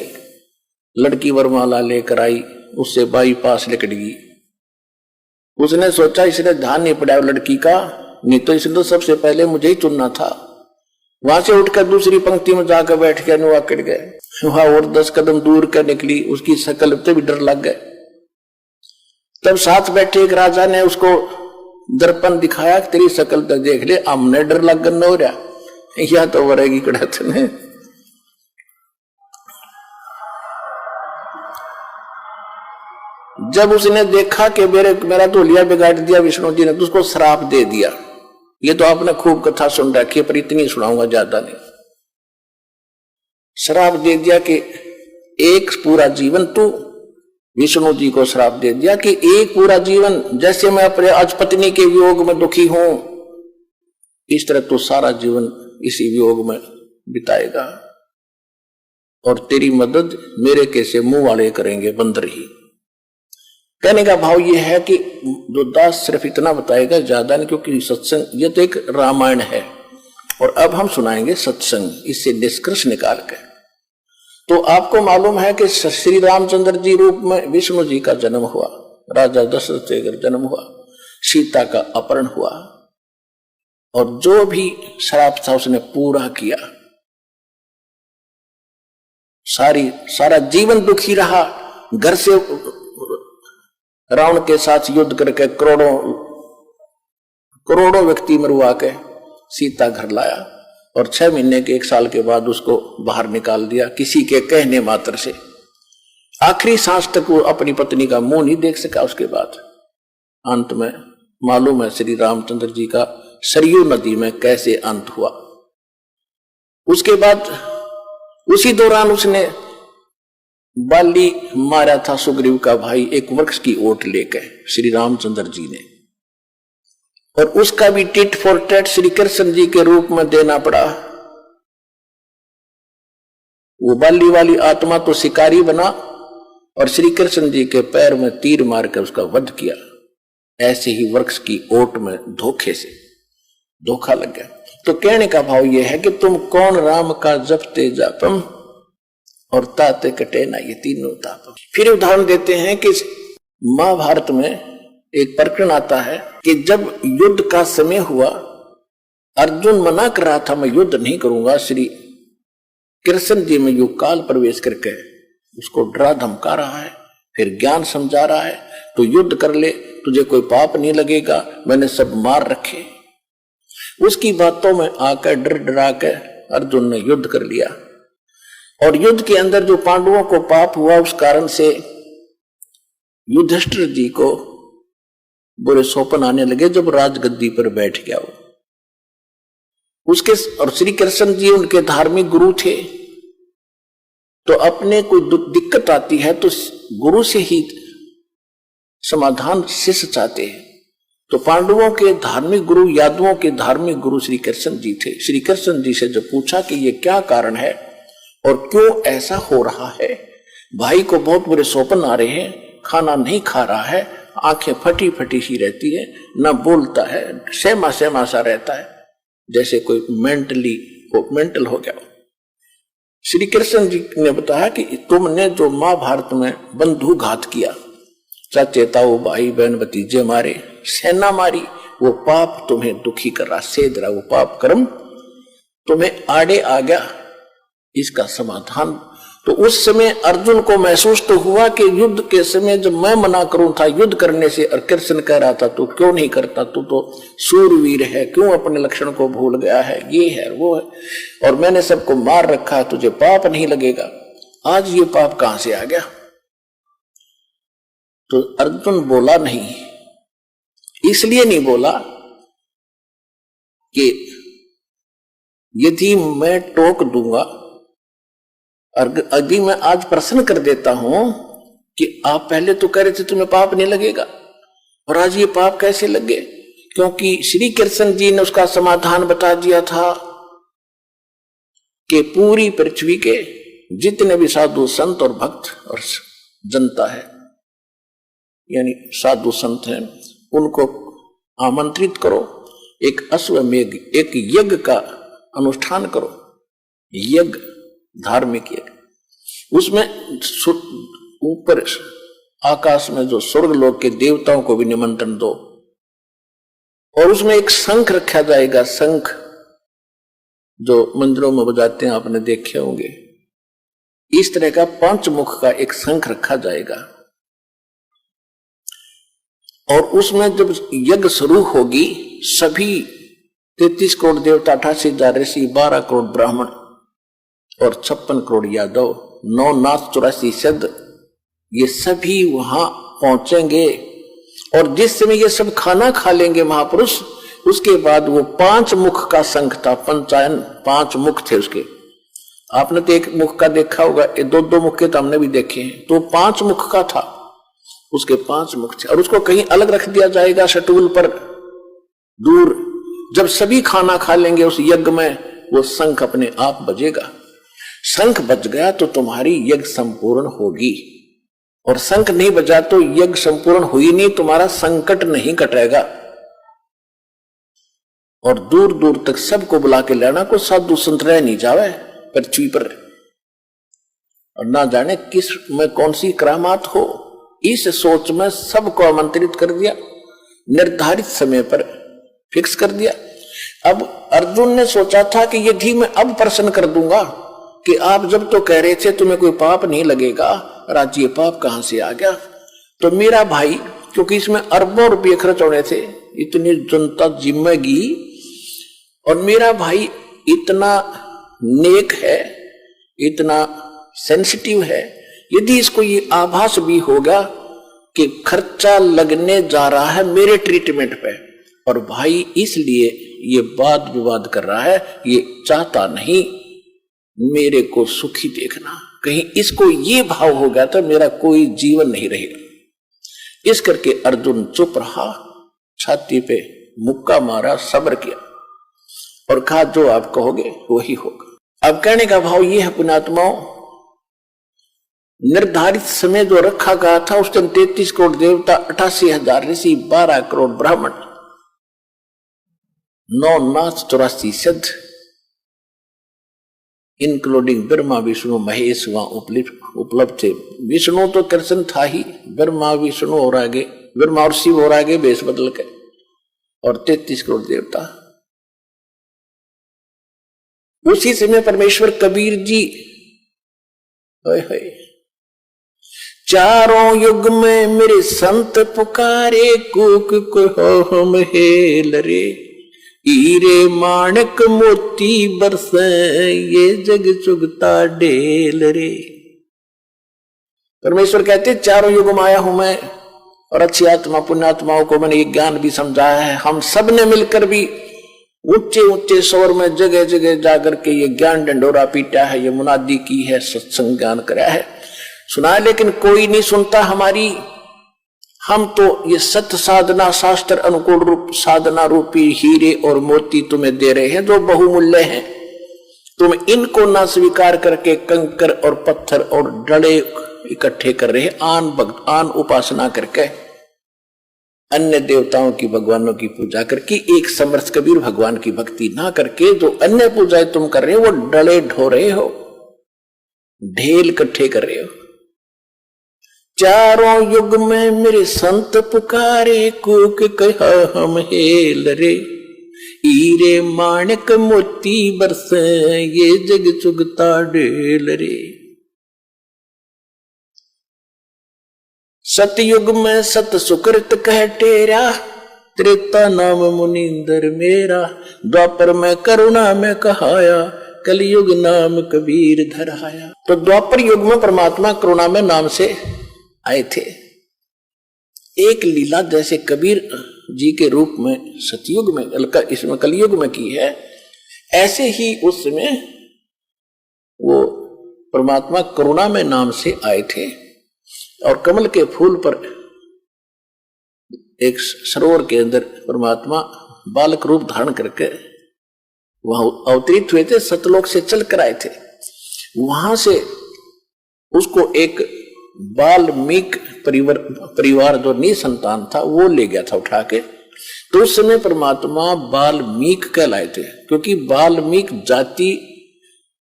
लड़की वरमाला लेकर आई, उससे बाईपास निकल गई। उसने सोचा इसने ध्यान नहीं पड़ा लड़की का, नहीं तो इसने तो सबसे पहले मुझे ही चुनना था। वहां से उठकर दूसरी पंक्ति में जाकर बैठ गया, नुआ कट गए। वहां और 10 कदम दूर कर निकली, उसकी शकल पे भी डर लग गए। तब साथ बैठे एक राजा ने उसको दर्पण दिखाया, तेरी शकल तक देख ले, हमने डर लग गन हो रहा, या तो वरेगी कड़त ने। जब उसने देखा कि मेरा तोलिया बिगाड़ दिया विष्णु जी ने, तो उसको श्राप दे दिया। ये तो आपने खूब कथा सुन रखी है, पर इतनी सुनाऊंगा, ज्यादा नहीं। श्राप दे दिया कि एक पूरा जीवन, तू विष्णु जी को श्राप दे दिया कि एक पूरा जीवन जैसे मैं अपने आज पत्नी के वियोग में दुखी हूं, इस तरह तू सारा जीवन इसी वियोग में बिताएगा, और तेरी मदद मेरे कैसे मुंह वाले करेंगे, बंदर ही। कहने का भाव यह है कि जो दास सिर्फ इतना बताएगा, ज्यादा नहीं, क्योंकि सत्संग ये तो एक रामायण है और अब हम सुनाएंगे सत्संग, इससे निष्कर्ष निकाल कर। तो आपको मालूम है कि श्री रामचंद्र जी रूप में विष्णु जी का जन्म हुआ, राजा दशरथ से जन्म हुआ, सीता का अपहरण हुआ, और जो भी श्राप था उसने पूरा किया। सारा जीवन दुखी रहा, घर से रावण के साथ युद्ध करके करोड़ों व्यक्ति मरवा के सीता घर लाया, और 6 महीने के 1 साल के बाद उसको बाहर निकाल दिया किसी के कहने मात्र से। आखिरी सांस तक वो अपनी पत्नी का मुंह नहीं देख सका। उसके बाद अंत में मालूम है श्री रामचंद्र जी का सरयू नदी में कैसे अंत हुआ। उसके बाद उसी दौरान उसने बाली मारा था सुग्रीव का भाई एक वृक्ष की ओट लेकर श्री रामचंद्र जी ने, और उसका भी tit for tat Shri Krishna ji के रूप में देना पड़ा। वो बाली वाली आत्मा तो शिकारी बना और श्री कृष्ण जी के पैर में तीर मार कर उसका वध किया। ऐसे ही वृक्ष की ओट में धोखे से धोखा लग गया। तो कहने का भाव यह है कि तुम कौन राम का जपते जापम और ताते कटे ना, ये तीनों तापम। फिर उदाहरण देते हैं कि महाभारत में एक प्रकरण आता है कि जब युद्ध का समय हुआ, अर्जुन मना कर रहा था मैं युद्ध नहीं करूंगा, श्री कृष्ण जी में युग काल प्रवेश करके उसको डरा धमका रहा है, फिर ज्ञान समझा रहा है, तो युद्ध कर ले, तुझे कोई पाप नहीं लगेगा, मैंने सब मार रखे। उसकी बातों में आकर डर डरा के अर्जुन ने युद्ध कर लिया, और युद्ध के अंदर जो पांडवों को पाप हुआ उस कारण से युधिष्ठिर जी को बुरे सौपन आने लगे। जब राजगद्दी पर बैठ गया वो उसके, और श्री कृष्ण जी उनके धार्मिक गुरु थे, तो अपने कोई दिक्कत आती है तो गुरु से ही समाधान शिष्य चाहते हैं। तो पांडवों के धार्मिक गुरु, यादवों के धार्मिक गुरु श्री कृष्ण जी थे। श्री कृष्ण जी से जब पूछा कि ये क्या कारण है और क्यों ऐसा हो रहा है, भाई को बहुत बुरे सौपन आ रहे हैं, खाना नहीं खा रहा है, आंखें फटी फटी सी रहती है, न बोलता है, सहमा सहमा सा रहता है, जैसे कोई मेंटल हो गया। श्री कृष्ण जी ने बताया कि तुमने जो महाभारत में बंधु घात किया, चाचे ताऊ भाई बहन भतीजे मारे, सेना मारी, वो पाप तुम्हें दुखी कर रहा, सेध रहा, वो पाप कर्म तुम्हें आड़े आ गया। इसका समाधान तो उस समय अर्जुन को महसूस तो हुआ कि युद्ध के समय जब मैं मना करूं था युद्ध करने से, और कृष्ण कह रहा था तू क्यों नहीं करता, तू तो सूरवीर है, क्यों अपने लक्षण को भूल गया है, ये है वो है, और मैंने सबको मार रखा, तुझे पाप नहीं लगेगा। आज ये पाप कहां से आ गया? तो अर्जुन बोला नहीं, इसलिए नहीं बोला कि यदि मैं टोक दूंगा और यदि मैं आज प्रश्न कर देता हूं कि आप पहले तो कह रहे थे तुम्हें पाप नहीं लगेगा, और आज ये पाप कैसे लग गए, क्योंकि श्री कृष्ण जी ने उसका समाधान बता दिया था कि पूरी पृथ्वी के जितने भी साधु संत और भक्त और जनता है, यानी साधु संत हैं, उनको आमंत्रित करो, एक अश्वमेध, एक यज्ञ का अनुष्ठान करो, यज्ञ, धार्मिक यज्ञ। उसमें ऊपर आकाश में जो स्वर्ग लोक के देवताओं को भी निमंत्रण दो, और उसमें एक शंख रखा जाएगा, शंख जो मंदिरों में बजाते हैं, आपने देखे होंगे। इस तरह का 5 मुख का एक शंख रखा जाएगा, और उसमें जब यज्ञ शुरू होगी, सभी 33 करोड़ देवता, 88,000 ऋषि, 12 करोड़ ब्राह्मण और 56 करोड़ यादव, 9 नाथ 84 सिद्ध, ये सभी वहां पहुंचेंगे। और जिस समय ये सब खाना खा लेंगे महापुरुष, उसके बाद वो 5 मुख का शंख था, पंचायन 5 मुख थे उसके। आपने तो एक मुख का देखा होगा, 2-2 मुख के तो हमने भी देखे हैं, तो 5 मुख का था, उसके 5 मुख थे। और उसको कहीं अलग रख दिया जाएगा सटूल पर दूर। जब सभी खाना खा लेंगे उस यज्ञ में, वो शंख अपने आप बजेगा। शंख बज गया तो तुम्हारी यज्ञ संपूर्ण होगी, और शंख नहीं बजा तो यज्ञ संपूर्ण हुई नहीं, तुम्हारा संकट नहीं कटेगा। और दूर दूर तक सबको बुला के लेना, को साधु संत रह नहीं जावे पृथ्वी पर, और ना जाने किस में कौन सी करामात हो। इस सोच में सबको आमंत्रित कर दिया, निर्धारित समय पर फिक्स कर दिया। अब अर्जुन ने सोचा था कि यदि मैं अब प्रश्न कर दूंगा कि आप जब तो कह रहे थे तुम्हें कोई पाप नहीं लगेगा, और आज ये पाप कहां से आ गया, तो मेरा भाई, क्योंकि इसमें अरबों रुपये खर्च होने थे, इतनी जनता जिम्मेगी, और मेरा भाई इतना नेक है, इतना सेंसिटिव है, यदि इसको ये आभास भी होगा कि खर्चा लगने जा रहा है मेरे ट्रीटमेंट पे, और भाई इसलिए ये वाद विवाद कर रहा है, ये चाहता नहीं मेरे को सुखी देखना। कहीं इसको ये भाव हो गया तो मेरा कोई जीवन नहीं रहेगा। इस करके अर्जुन चुप रहा, छाती पे मुक्का मारा, सब्र किया और कहा जो आप कहोगे वही होगा। अब कहने का भाव ये है पुण्यात्माओं, निर्धारित समय जो रखा गया था उस दिन 33 करोड़ देवता, 88,000 ऋषि, 12 करोड़ ब्राह्मण, 9 नाथ, 84 सिद्ध, इंक्लूडिंग ब्रह्मा विष्णु महेश वहां उपलब्ध थे। विष्णु तो कृष्ण था ही, ब्रह्मा विष्णु और आगे, ब्रह्मा और शिव और आगे बेस बदल के, और 33 करोड़ देवता। उसी समय परमेश्वर कबीर जी चारों युग में मेरे संत पुकारे, कूक को हम हेल रे, हीरे माणक मोती बरसे, ये जग चुगता ढेल रे। परमेश्वर कहते चारों युग में आया हूं मैं, और अच्छी आत्मा पुण्यात्माओं को मैंने ये ज्ञान भी समझाया है। हम सब ने मिलकर भी ऊंचे ऊंचे स्वर में जगह जगह जाकर के ये ज्ञान डंडोरा पीटा है, ये मुनादी की है, सत्संग ज्ञान कराया है, सुना, लेकिन कोई नहीं सुनता हमारी। हम तो ये सत्य साधना शास्त्र अनुकूल रूप साधना रूपी हीरे और मोती तुम्हें दे रहे हैं जो बहुमूल्य हैं। तुम इनको ना स्वीकार करके कंकर और पत्थर और डले इकट्ठे कर रहे हैं, आन उपासना करके, अन्य देवताओं की भगवानों की पूजा करके, एक समर्थ कबीर भगवान की भक्ति ना करके जो अन्य पूजाएं तुम कर रहे हो वो डले ढो रहे हो, ढेल इकट्ठे कर रहे हो। चारों युग में मेरे संत पुकारे, कूक कहा हम हेल रे, हीरे माणक मोती बरसे, ये जग चुगता ढेल रे। सतयुग में सत सुकृत कह टेरा, त्रेता नाम मुनिंदर मेरा, द्वापर में करुणा में कहाया, कलयुग नाम कबीर धराया। तो द्वापर युग में परमात्मा करुणा में नाम से आए थे। एक लीला जैसे कबीर जी के रूप में सतयुग में, इसमें कलयुग में की है, ऐसे ही उस समय वो परमात्मा करुणा में नाम से आए थे। और कमल के फूल पर एक सरोवर के अंदर परमात्मा बालक रूप धारण करके वहां अवतरित हुए थे, सतलोक से चल कर आए थे। वहां से उसको एक बाल्मीक परिवार जो निसंतान था वो ले गया था उठा के। तो उस समय परमात्मा बाल्मीक कहलाए थे, क्योंकि बाल्मीक जाति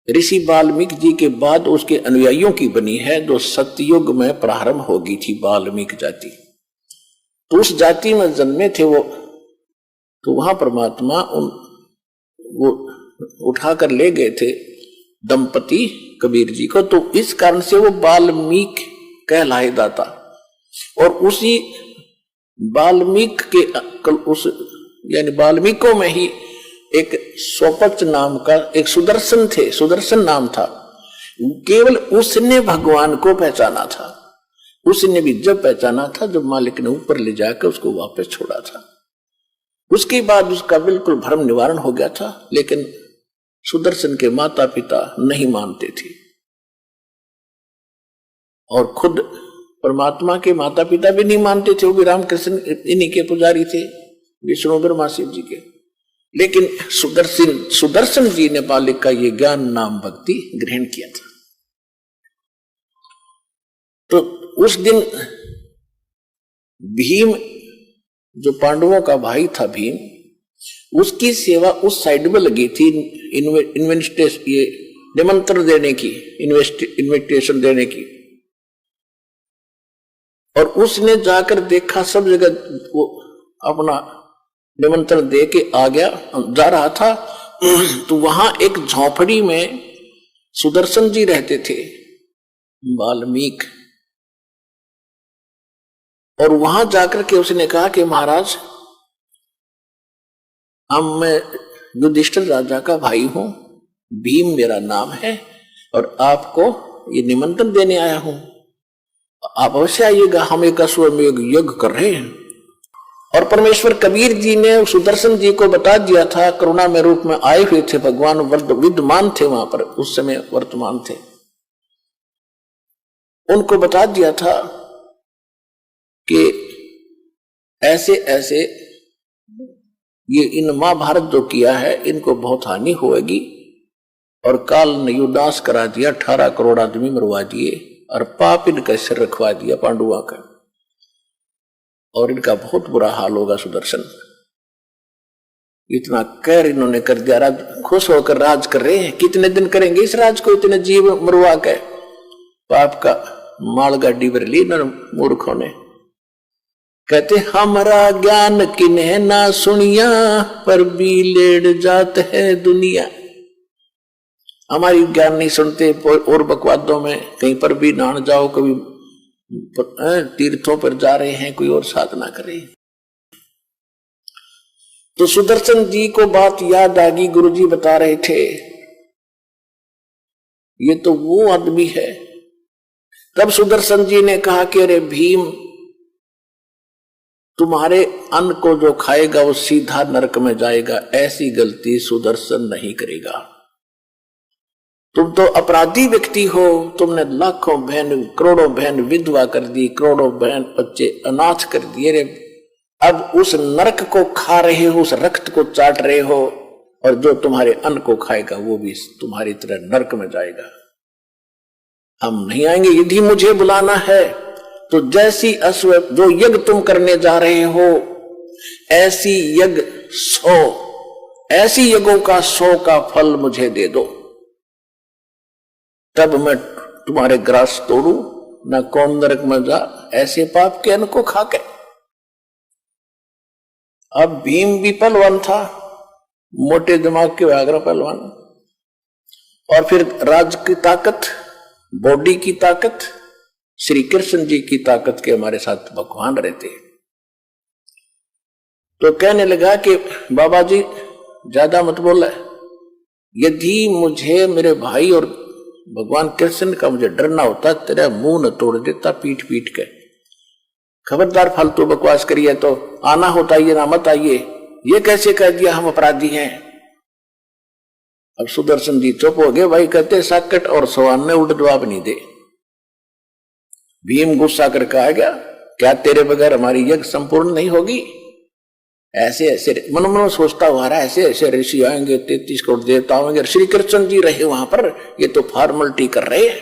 ऋषि वाल्मीकि जी के बाद उसके अनुयायियों की बनी है, जो सतयुग में प्रारंभ होगी थी वाल्मीकि जाति। तो उस जाति में जन्मे थे वो, तो वहां परमात्मा वो उठाकर ले गए थे दंपति कबीर जी को। तो इस कारण से वो वाल्मीकि कहलाए दाता। और उसी वाल्मीकि के उस यानी वाल्मीकियों में ही एक स्वपच नाम का एक सुदर्शन थे, सुदर्शन नाम था। केवल उसने भगवान को पहचाना था। उसने भी जब पहचाना था जब मालिक ने ऊपर ले जाकर उसको वापस छोड़ा था। उसके बाद उसका बिल्कुल भ्रम निवारण हो गया था। लेकिन सुदर्शन के माता पिता नहीं मानते थे, और खुद परमात्मा के माता पिता भी नहीं मानते थे। वो भी रामकृष्ण इन्हीं के पुजारी थे, विष्णु ब्रह्मा शिव जी के। लेकिन सुदर्शन जी ने बालिक का ये ज्ञान नाम भक्ति ग्रहण किया था। तो उस दिन भीम जो पांडवों का भाई था भीम, उसकी सेवा उस साइड में लगी थी ये निमंत्रण देने की, इन्विटेशन देने की। और उसने जाकर देखा सब जगह, वो अपना निमंत्रण दे के आ गया, जा रहा था। तो वहां एक झोपड़ी में सुदर्शन जी रहते थे, वाल्मीकि। और वहां जाकर के उसने कहा कि महाराज, मैं युधिष्ठिर राजा का भाई हूं, भीम मेरा नाम है, और आपको ये निमंत्रण देने आया हूं, आप अवश्य आइएगा। हम एक अश्वमेध यज्ञ कर रहे हैं, और परमेश्वर कबीर जी ने सुदर्शन जी को बता दिया था, करुणा में रूप में आए हुए थे भगवान, विद्यमान थे वहां पर, उस समय वर्तमान थे, उनको बता दिया था कि ऐसे ऐसे ये इन महाभारत जो किया है इनको बहुत हानि होगी, और काल ने युदास करा दिया, 18 करोड़ आदमी मरवा दिए और पाप इनका सिर रखवा दिया पांडुआ का, और इनका बहुत बुरा हाल होगा सुदर्शन। इतना कर इन्होंने कर दिया, राज खुश होकर राज कर रहे हैं, कितने दिन करेंगे इस राज को, इतने जीव मरवा के, पाप का माल गाड़ी भर ली इन्होंने मूर्खों ने। कहते हमारा ज्ञान किन्हें ना सुनिया, पर भी लेड़ जात है दुनिया। हमारी ज्ञान नहीं सुनते, और बकवादों में कहीं पर भी नहान जाओ, कभी तीर्थों पर जा रहे हैं, कोई और साधना कर रहे हैं। तो सुदर्शन जी को बात याद आ गई, गुरुजी बता रहे थे ये तो वो आदमी है। तब सुदर्शन जी ने कहा कि अरे भीम, तुम्हारे अन्न को जो खाएगा वो सीधा नरक में जाएगा, ऐसी गलती सुदर्शन नहीं करेगा। तुम तो अपराधी व्यक्ति हो, तुमने लाखों बहन करोड़ों बहन विधवा कर दी, करोड़ों बहन बच्चे अनाथ कर दिए रे, अब उस नरक को खा रहे हो, उस रक्त को चाट रहे हो, और जो तुम्हारे अन्न को खाएगा वो भी तुम्हारी तरह नरक में जाएगा। हम नहीं आएंगे, यदि मुझे बुलाना है तो जैसी अश्व जो यज्ञ तुम करने जा रहे हो, ऐसी यज्ञ 100, ऐसी यज्ञों का 100 का फल मुझे दे दो, तब मैं तुम्हारे ग्रास तोड़ू, न कौन नरक में जा, ऐसे पाप के अन्न को खा के। अब भीम भी पहलवान था, मोटे दिमाग के व्याघ्र पहलवान, और फिर राज की ताकत, बॉडी की ताकत, श्री कृष्ण जी की ताकत के हमारे साथ भगवान रहते। तो कहने लगा कि बाबा जी ज्यादा मत बोला, यदि मुझे मेरे भाई और भगवान कृष्ण का मुझे डरना होता, तेरा मुंह न तोड़ देता पीट पीट के। खबरदार फालतू बकवास करिए, तो आना होता ये ना मत आइए, ये कैसे कह दिया हम अपराधी हैं। अब सुदर्शन जी चुप हो गए। भाई कहते साकट और सवान ने उल्टा जवाब नहीं दे। भीम गुस्सा करके आ गया, क्या तेरे बगैर हमारी यज्ञ संपूर्ण नहीं होगी? ऐसे ऐसे मन मन सोचता हुआ रहा, ऐसे ऐसे ऋषि आएंगे, 33 करोड़ देवता आएंगे, श्री कृष्ण जी रहे वहां पर, ये तो फॉर्मेलिटी कर रहे हैं।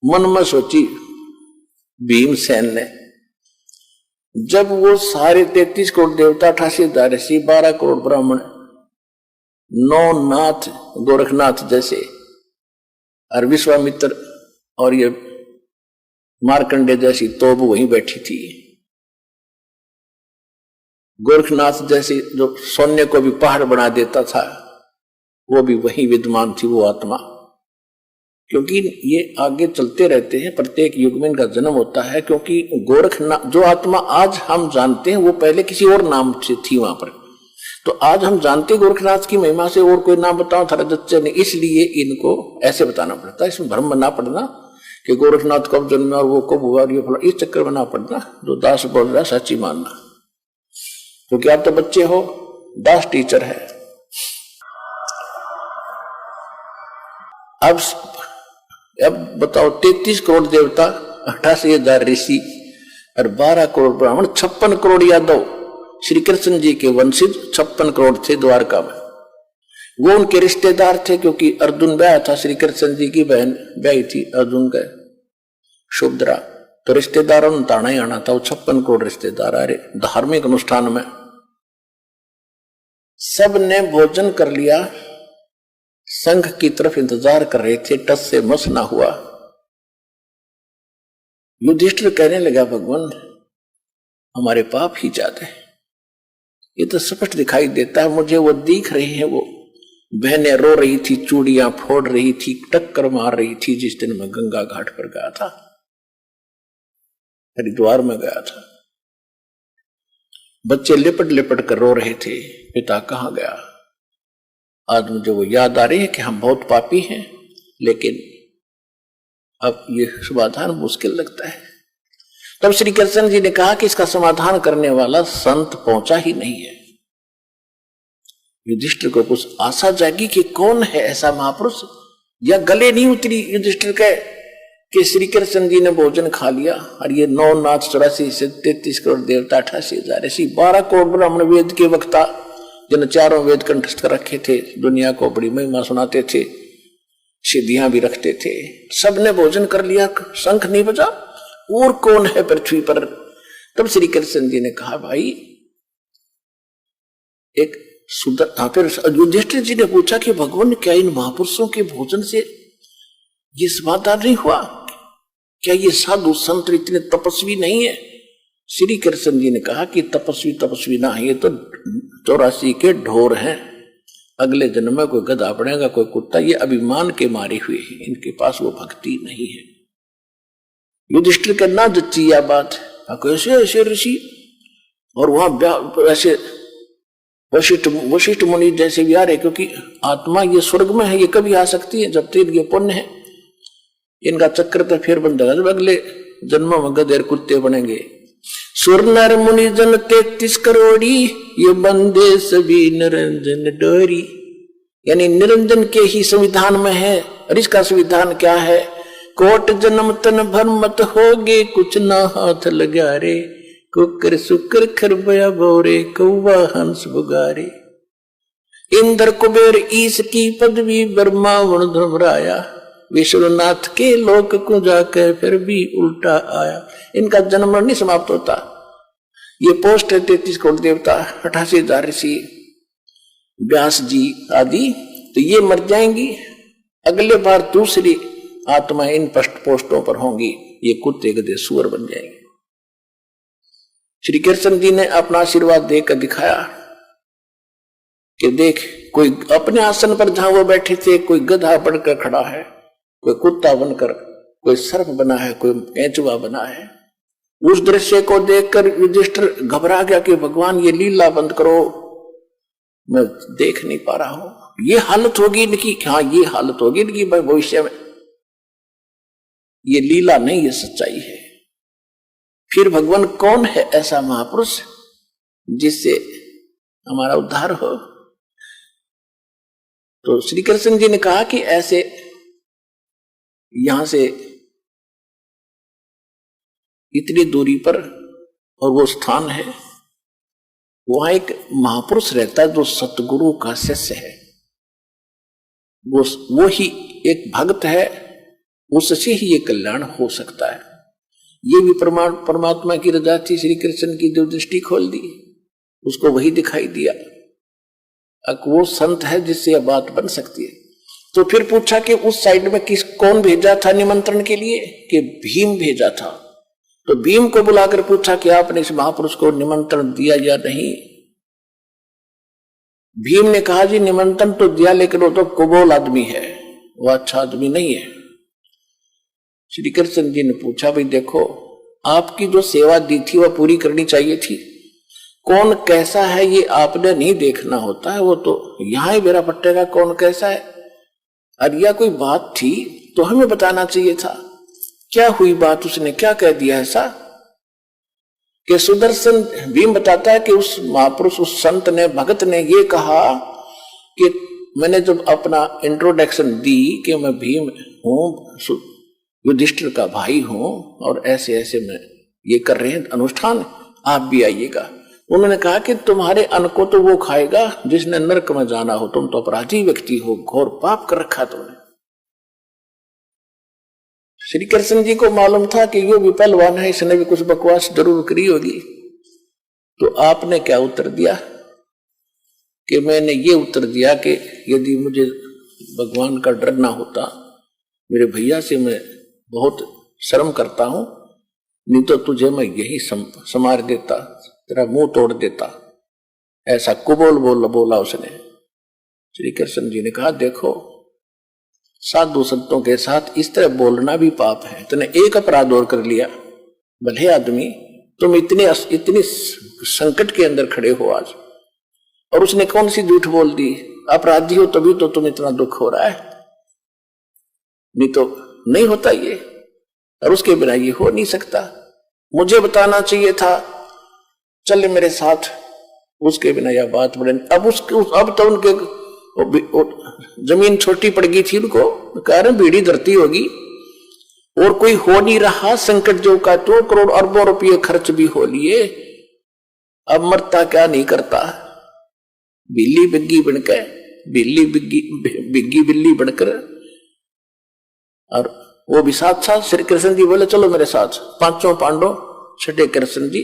मन में सोची भीमसेन ने, जब वो सारे 33 करोड़ देवता, 88,000 ऋषि, 12 करोड़ ब्राह्मण, 9 नाथ गोरखनाथ जैसे, और विश्वामित्र और ये मार्कंडे जैसी तोब वहीं बैठी थी, गोरखनाथ जैसी जो सोने को भी पहाड़ बना देता था वो भी वहीं विद्यमान थी वो आत्मा। क्योंकि ये आगे चलते रहते हैं, प्रत्येक युग में इनका जन्म होता है, क्योंकि गोरखनाथ जो आत्मा आज हम जानते हैं वो पहले किसी और नाम से थी वहां पर। तो आज हम जानते गोरखनाथ की महिमा से, और कोई नाम बताओ थारा जच्चे ने, इसलिए इनको ऐसे बताना पड़ता है। इसमें भ्रम ना पड़ना कि गोरखनाथ कब जन्मे और वो कब हुआ, ये फला, इस चक्कर में ना पड़ना। जो दास बोल रहा है सच्ची मानना, क्योंकि आप तो बच्चे हो, दास टीचर है। अब बताओ 33 करोड़ देवता, 88,000 ऋषि और 12 करोड़ ब्राह्मण, 56 करोड़ यादव, श्री कृष्ण जी के वंशज 56 करोड़ थे द्वारका में। वो उनके रिश्तेदार थे, क्योंकि अर्जुन ब्याह था, श्री कृष्ण जी की बहन ब्याही थी अर्जुन का शुभद्रा, तो रिश्तेदारों ने ताना ही आना था। वो 56 करोड़ रिश्तेदार आ रहे। धार्मिक अनुष्ठान में सब ने भोजन कर लिया, संघ की तरफ इंतजार कर रहे थे, टस से मस ना हुआ। युधिष्ठिर कहने लगा, भगवान हमारे पाप ही ज्यादा है, ये तो स्पष्ट दिखाई देता है मुझे। वो दिख रहे हैं, वो बहनें रो रही थी, चूड़ियां फोड़ रही थी, टक्कर मार रही थी। जिस दिन मैं गंगा घाट पर गया था, हरिद्वार में गया था, बच्चे लिपट लिपट कर रो रहे थे, पिता कहाँ गया। आज मुझे वो याद आ रही है कि हम बहुत पापी हैं, लेकिन अब ये समाधान मुश्किल लगता है। तब श्री कृष्ण जी ने कहा कि इसका समाधान करने वाला संत पहुंचा ही नहीं है। युधिष्ठिर को कुछ आशा जागी कि कौन है ऐसा महापुरुष, या गले नहीं उतरी युधिष्ठिर के कि श्री कृष्ण जी ने भोजन खा लिया और ये 9 नाथ 84 से 33 करोड़ देवता 88,000 ऐसी 12 करोड़ ब्राह्मण वेद के वक्ता जिन चारों वेद कंठस्थ कर रखे थे, दुनिया को बड़ी महिमा सुनाते थे, सिद्धियां भी रखते थे, सबने भोजन कर लिया, शंख नहीं बजा, और कौन है पृथ्वी पर। तब श्री कृष्ण जी ने कहा भाई एक फिर युधिष्ठिर जी ने पूछा कि भगवान क्या इन महापुरुषों के भोजन से ये समाधान नहीं हुआ, क्या ये साधु संत इतने तपस्वी नहीं है। श्री कृष्ण जी ने कहा कि तपस्वी ना है, ये तो 84 के ढोर हैं, अगले जन्म में कोई गधा पड़ेगा कोई कुत्ता, ये अभिमान के मारे हुए हैं, इनके पास वो भक्ति नहीं है। युधिष्ठिर के ना जच्ची यह बात, कैसे ऐसे ऋषि, और वहां ऐसे वशिष्ठ मुनि जैसे भी आ रहे, क्योंकि आत्मा ये स्वर्ग में है, ये कभी आ सकती है जब तक ये पुण्य है, इनका चक्र तो फिर बन जाएगा, जब अगले जन्मों में गधेर कुत्ते बनेंगे। सुर नर मुनि जन 33 करोड़ी, ये बंदे सभी निरंजन डोरी, यानी निरंजन के ही संविधान में है। और इसका संविधान क्या है, कोट जन्म तन भर मत होगे, कुछ ना हाथ लगा रे, कुकर सुकर खरबया बोरे, कौवा हंस बुगारे। इंद्र कुबेर ईश की पदवी, ब्रह्मा वण धमराया, विश्वनाथ के लोक को जाकर फिर भी उल्टा आया। इनका जन्म नहीं समाप्त होता, ये पोस्ट है 33 करोड़ देवता, 88,000 ऋषि, व्यास जी आदि, तो ये मर जाएंगी, अगले बार दूसरी आत्मा इन पोस्टों पर होंगी, ये कुत्ते गधे सुअर बन जाएंगे। श्री कृष्ण जी ने अपना आशीर्वाद देकर दिखाया कि देख, कोई अपने आसन पर जहां वो बैठे थे, कोई गधा बनकर खड़ा है, कोई कुत्ता बनकर, कोई सर्प बना है, कोई केंचुआ बना है। उस दृश्य को देखकर युधिष्ठिर घबरा गया कि भगवान ये लीला बंद करो, मैं देख नहीं पा रहा हूं, ये हालत होगी इनकी। हाँ, ये हालत होगी इनकी भविष्य में, ये लीला नहीं, ये सच्चाई है। फिर भगवान कौन है ऐसा महापुरुष जिससे हमारा उद्धार हो। तो श्री कृष्ण जी ने कहा कि ऐसे यहां से इतनी दूरी पर, और वो स्थान है, वहां एक महापुरुष रहता है जो सतगुरु का शिष्य है, वो ही एक भक्त है, उससे ही ये कल्याण हो सकता है। ये भी परमात्मा की रजा थी, श्री कृष्ण की जो दृष्टि खोल दी, उसको वही दिखाई दिया, अब वो संत है जिससे यह बात बन सकती है। तो फिर पूछा कि उस साइड में कौन भेजा था निमंत्रण के लिए, कि भीम भेजा था। तो भीम को बुलाकर पूछा कि आपने इस महापुरुष को निमंत्रण दिया या नहीं। भीम ने कहा जी निमंत्रण तो दिया, लेकिन वो तो कुबोल आदमी है, वो अच्छा आदमी नहीं है। श्री कृष्ण जी ने पूछा भाई देखो, आपकी जो सेवा दी थी वह पूरी करनी चाहिए थी, कौन कैसा है ये आपने नहीं देखना होता है, वो तो यहां ही बेरा पट्टेगा कौन कैसा है। और यह कोई बात थी तो हमें बताना चाहिए था, क्या हुई बात, उसने क्या कह दिया ऐसा कि सुदर्शन। भीम बताता है कि उस महापुरुष, उस संत ने, भगत ने ये कहा कि मैंने जब अपना इंट्रोडक्शन दी कि मैं भीम हूं, युधिष्ठिर का भाई हूं, और ऐसे ऐसे में ये कर रहे हैं अनुष्ठान, आप भी आइएगा। उन्होंने कहा कि तुम्हारे अन्न को तो वो खाएगा जिसने नरक में जाना हो, तुम तो अपराधी व्यक्ति हो, घोर पाप कर रखा तुमने। श्री कृष्ण जी को मालूम था कि यो भी पहलवान है, इसने भी कुछ बकवास जरूर करी होगी। तो आपने क्या उत्तर दिया, कि मैंने ये उत्तर दिया कि यदि मुझे भगवान का डर ना होता, मेरे भैया से मैं बहुत शर्म करता हूं, नहीं तो तुझे मैं यही समार देता, तेरा मुंह तोड़ देता, ऐसा कुबोल बोला उसने। श्री कृष्ण जी ने कहा देखो, साधु संतों के साथ इस तरह बोलना भी पाप है, तूने एक अपराध और कर लिया। भले आदमी, तुम इतनी संकट के अंदर खड़े हो आज, और उसने कौन सी झूठ बोल दी, अपराधी हो तभी तो तुम इतना दुख हो रहा है, नहीं तो नहीं होता ये, और उसके बिना ये हो नहीं सकता। मुझे बताना चाहिए था, चल मेरे साथ। उसके बिना यह बात बड़े। अब तो उनके जमीन छोटी पड़ गई थी, उनको कह रहे बीड़ी धरती होगी और कोई हो नहीं रहा। संकट जो का 2 करोड़ अरबों रुपये खर्च भी हो लिए, अब मरता क्या नहीं करता। बिल्ली बिग्गी बनकर, बिल्ली बिग्गी बिल्ली बनकर। और वो भी साथ साथ श्री कृष्ण जी बोले चलो मेरे साथ। 5 पांडव छठे कृष्ण जी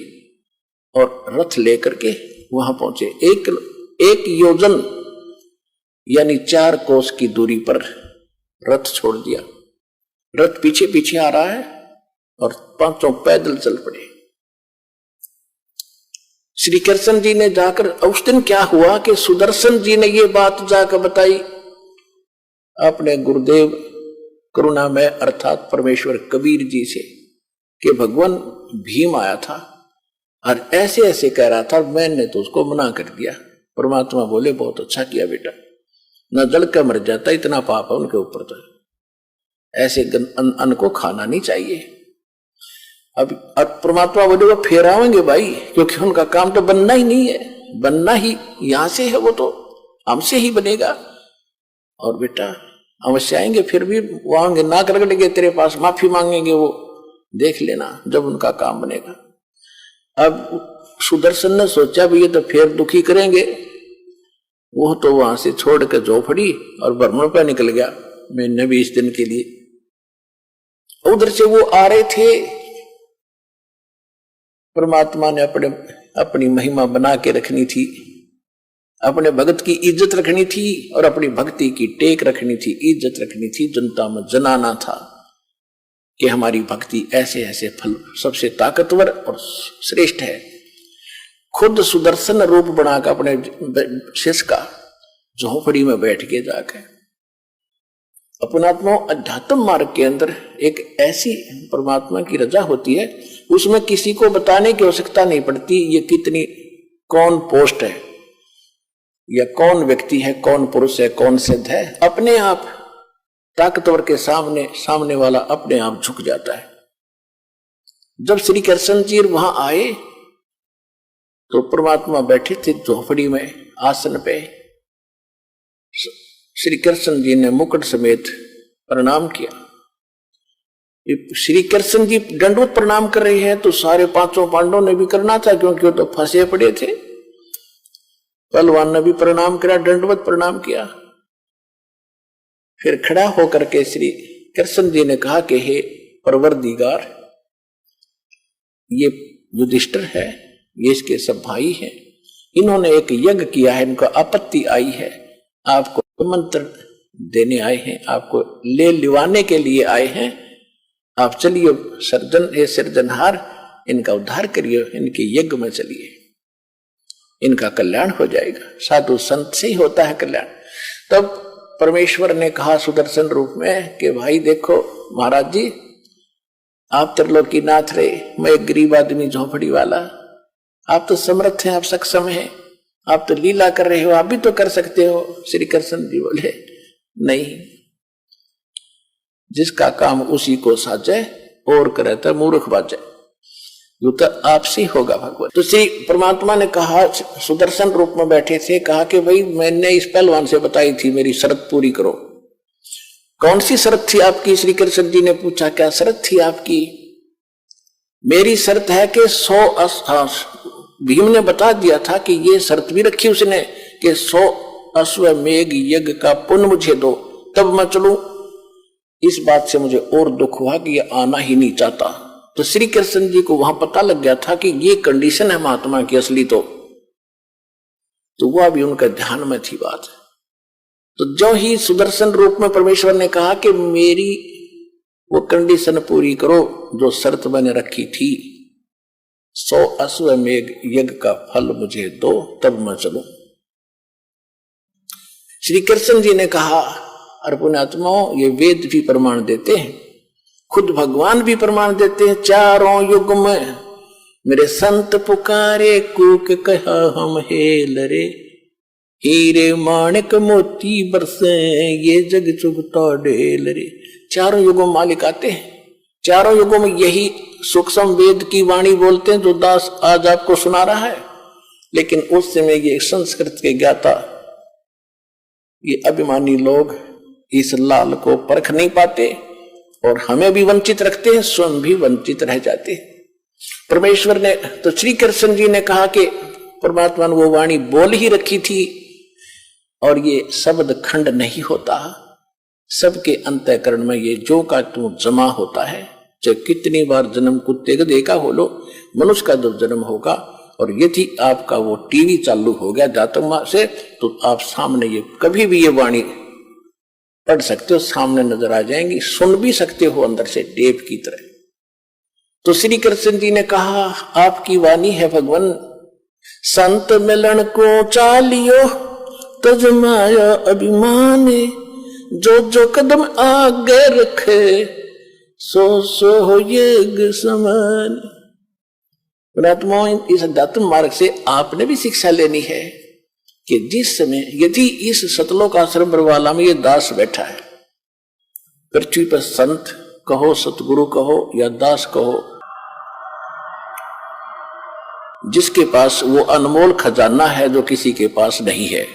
और रथ लेकर के वहां पहुंचे। एक योजन यानी 4 कोस की दूरी पर रथ छोड़ दिया। रथ पीछे पीछे आ रहा है और 5 पैदल चल पड़े। श्री कृष्ण जी ने जाकर, उस दिन क्या हुआ कि सुदर्शन जी ने ये बात जाकर बताई अपने गुरुदेव करुणामय अर्थात परमेश्वर कबीर जी से कि भगवान भीम आया था और ऐसे ऐसे कह रहा था, मैंने तो उसको मना कर दिया। परमात्मा बोले बहुत अच्छा किया बेटा, न जल कर मर जाता, इतना पाप है उनके ऊपर। तो ऐसे अन्न को खाना नहीं चाहिए। अब परमात्मा बोले वो फिर आवेंगे भाई, क्योंकि उनका काम तो बनना ही नहीं है, बनना ही यहां से है, वो तो हमसे ही बनेगा। और बेटा अवश्य आएंगे, फिर भी वो आएंगे, नाक रगड़ेंगे तेरे पास, माफी मांगेंगे, वो देख लेना जब उनका काम बनेगा। अब सुदर्शन ने सोचा भी ये तो फिर दुखी करेंगे, वो तो वहां से छोड़ के झोपड़ी और भ्रमण पर निकल गया मैंने 20 दिन के लिए। उधर से वो आ रहे थे, परमात्मा ने अपनी महिमा बना के रखनी थी, अपने भगत की इज्जत रखनी थी और अपनी भक्ति की टेक रखनी थी, इज्जत रखनी थी, जनता में जनाना था कि हमारी भक्ति ऐसे ऐसे फल सबसे ताकतवर और श्रेष्ठ है। खुद सुदर्शन रूप बनाकर अपने शिष्य का झोपड़ी में बैठ के जाकर अपनात्मा अध्यात्म मार्ग के अंदर एक ऐसी परमात्मा की रजा होती है, उसमें किसी को बताने की आवश्यकता नहीं पड़ती ये कितनी कौन पोस्ट है या कौन व्यक्ति है, कौन पुरुष है, कौन सिद्ध है। अपने आप ताकतवर के सामने वाला अपने आप झुक जाता है। जब श्री कृष्ण जी वहां आए तो परमात्मा बैठे थे झोपड़ी में आसन पे। श्री कृष्ण जी ने मुकुट समेत प्रणाम किया। श्री कृष्ण जी दंडवत प्रणाम कर रहे हैं तो सारे 5 पांडवों ने भी करना था, क्योंकि वो तो फंसे पड़े थे। पहलवान ने भी प्रणाम किया, दंडवत प्रणाम किया। फिर खड़ा होकर के श्री कृष्ण जी ने कहा कि हे परवरदिगार, ये युधिष्ठिर है, ये इसके सब भाई हैं, इन्होंने एक यज्ञ किया है, इनको आपत्ति आई है, आपको मंत्र देने आए हैं, आपको ले लिवाने के लिए आए हैं। आप चलिए सृजनहार, इनका उद्धार करिए, इनके यज्ञ में चलिए, इनका कल्याण हो जाएगा। साधु संत से ही होता है कल्याण। तब परमेश्वर ने कहा सुदर्शन रूप में कि भाई देखो महाराज जी, आप त्रिलोकीनाथ रहे, मैं एक गरीब आदमी झोपड़ी वाला, आप तो समर्थ हैं, आप सक्षम हैं, आप तो लीला कर रहे हो, आप भी तो कर सकते हो। श्री कृष्ण जी बोले नहीं, जिसका काम उसी को साजे और करे तो मूर्ख बाजे, यो तो आपसे ही होगा भगवान। तो श्री परमात्मा ने कहा, सुदर्शन रूप में बैठे थे, कहा कि भाई मैंने इस पहलवान से बताई थी मेरी शर्त पूरी करो। कौन सी शर्त थी आपकी? श्री कृष्ण जी ने पूछा क्या शर्त थी आपकी? मेरी शर्त है कि 100 भीम ने बता दिया था कि ये शर्त भी रखी उसने कि 100 अश्वमेघ यज्ञ का पुण्य मुझे दो, तब मैं चलूं। इस बात से मुझे और दुख हुआ कि ये आना ही नहीं चाहता। तो श्री कृष्ण जी को वहां पता लग गया था कि ये कंडीशन है महात्मा की असली, तो वह भी उनका ध्यान में थी बात। तो जो ही सुदर्शन रूप में परमेश्वर ने कहा कि मेरी वो कंडीशन पूरी करो जो शर्त मैंने रखी थी, 100 अश्वमेघ यज्ञ का फल मुझे दो, तब मैं चलूं। श्री कृष्ण जी ने कहा, अरे पुण्यात्माओं, ये वेद भी प्रमाण देते हैं, खुद भगवान भी प्रमाण देते हैं। चारों युग में मेरे संत पुकारे, कूक कहा हम हेल रे, हीरे माणिक मोती बरसे, ये जग चुगता ढेल रे। चारों युगों में मालिक आते हैं, चारों युगों में यही सूक्ष्म वेद की वाणी बोलते हैं जो दास आज आपको सुना रहा है, लेकिन उस समय ये संस्कृत के ज्ञाता, ये अभिमानी लोग इस लाल को परख नहीं पाते और हमें भी वंचित रखते हैं, स्वयं भी वंचित रह जाते हैं। परमेश्वर ने तो श्री कृष्ण जी ने कहा कि परमात्मा ने वो वाणी बोल ही रखी थी और ये शब्द खंड नहीं होता, सबके अंतःकरण में ये जो का तू जमा होता है। चाहे कितनी बार जन्म कुत्ते गधे का हो लो, मनुष्य का जब जन्म होगा और यदि आपका वो टीवी चालू हो गया जातक मां से, तो आप सामने ये कभी भी ये वाणी पढ़ सकते हो, सामने नजर आ जाएंगी, सुन भी सकते हो अंदर से टेप की तरह। तो श्री कृष्ण जी ने कहा आपकी वाणी है भगवान, संत मिलन को चालियो तजमाया अभिमान, जो जो कदम आगे रखे सो सो हो यज्ञ समान। इस अध्यात्म मार्ग से आपने भी शिक्षा लेनी है कि जिस समय यदि इस सतलोक आश्रम बरवाला में ये दास बैठा है, पृथ्वी पर संत कहो, सतगुरु कहो या दास कहो, जिसके पास वो अनमोल खजाना है जो किसी के पास नहीं है,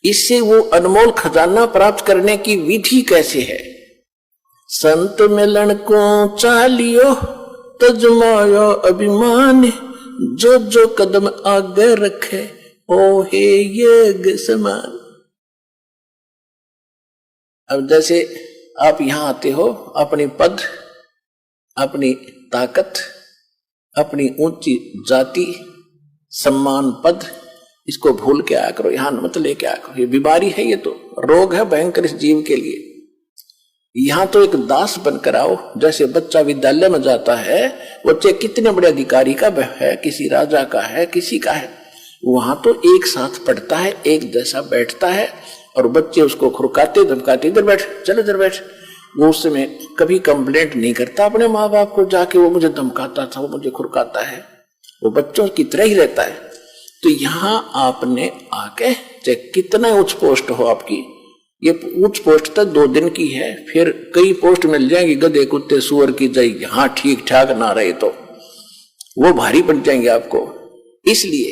इससे वो अनमोल खजाना प्राप्त करने की विधि कैसे है? संत मिलन को चालियो तजमाया अभिमान, जो जो कदम आगे रखे ओ हे यज्ञ समान। अब जैसे आप यहां आते हो, अपनी पद, अपनी ताकत, अपनी ऊंची जाति, सम्मान, पद, इसको भूल के आया करो, यहां मत लेके आया करो। ये बीमारी है, ये तो रोग है भयंकर इस जीव के लिए। यहां तो एक दास बनकर आओ। जैसे बच्चा विद्यालय में जाता है, बच्चे कितने बड़े अधिकारी का है, किसी राजा का है, किसी का है, वहां तो एक साथ पढ़ता है, एक जैसा बैठता है और बच्चे उसको खुरकाते धमकाते, इधर बैठ, चल इधर बैठ। वो उस समय कभी कंप्लेंट नहीं करता अपने माँ बाप को जाके, वो मुझे धमकाता था, वो मुझे खुरकाता है, वो बच्चों की तरह ही रहता है। तो यहां आपने आके, चाहे कितना उच्च पोस्ट हो आपकी, ये उच्च पोस्ट तक 2 दिन की है, फिर कई पोस्ट मिल जाएंगी, गधे कुत्ते सुअर की जाए, यहां ठीक ठाक ना रहे तो वो भारी पड़ जाएंगे आपको। इसलिए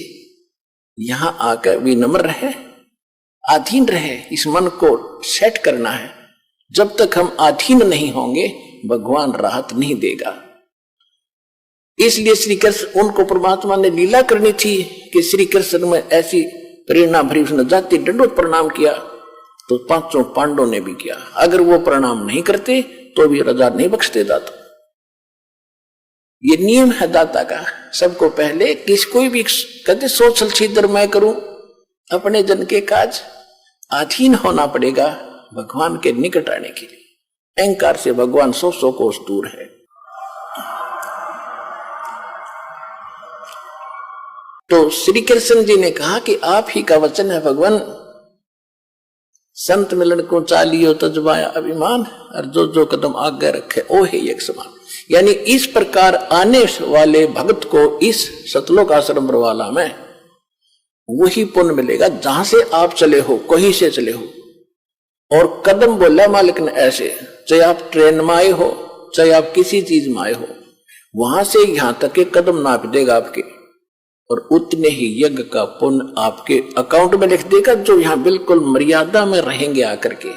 यहां आकर विनम्र रहे, अधीन रहे, इस मन को सेट करना है। जब तक हम अधीन नहीं होंगे भगवान राहत नहीं देगा। इसलिए श्री कृष्ण, उनको परमात्मा ने लीला करनी थी कि श्री कृष्ण में ऐसी प्रेरणा भरी, उसने जाति दंडोत प्रणाम किया तो 5 पांडवों ने भी किया। अगर वो प्रणाम नहीं करते तो भी रजा नहीं बख्शते दाता। ये नियम है दाता का। सबको पहले किसको भी कहते सोचल छिद्र मैं करूं, अपने जन के काज, अधीन होना पड़ेगा भगवान के निकट आने के लिए। अहंकार से भगवान 100 कोस दूर है। तो श्री कृष्ण जी ने कहा कि आप ही का वचन है भगवान, संत मिलन को चालियो तजमाया अभिमान, और जो जो कदम आगे रखे ओ हे एक समान। यानी इस प्रकार आने वाले भक्त को इस सतलोक आश्रम बरवाला में वही पुण्य मिलेगा जहां से आप चले हो, कहीं से चले हो। और कदम बोला मालिक ने ऐसे, चाहे आप ट्रेन में आए हो, चाहे आप किसी चीज में आए हो, वहां से यहां तक के कदम नाप देगा आपके, और उतने ही यज्ञ का पुण्य आपके अकाउंट में लिख देगा, जो यहां बिल्कुल मर्यादा में रहेंगे आकर के।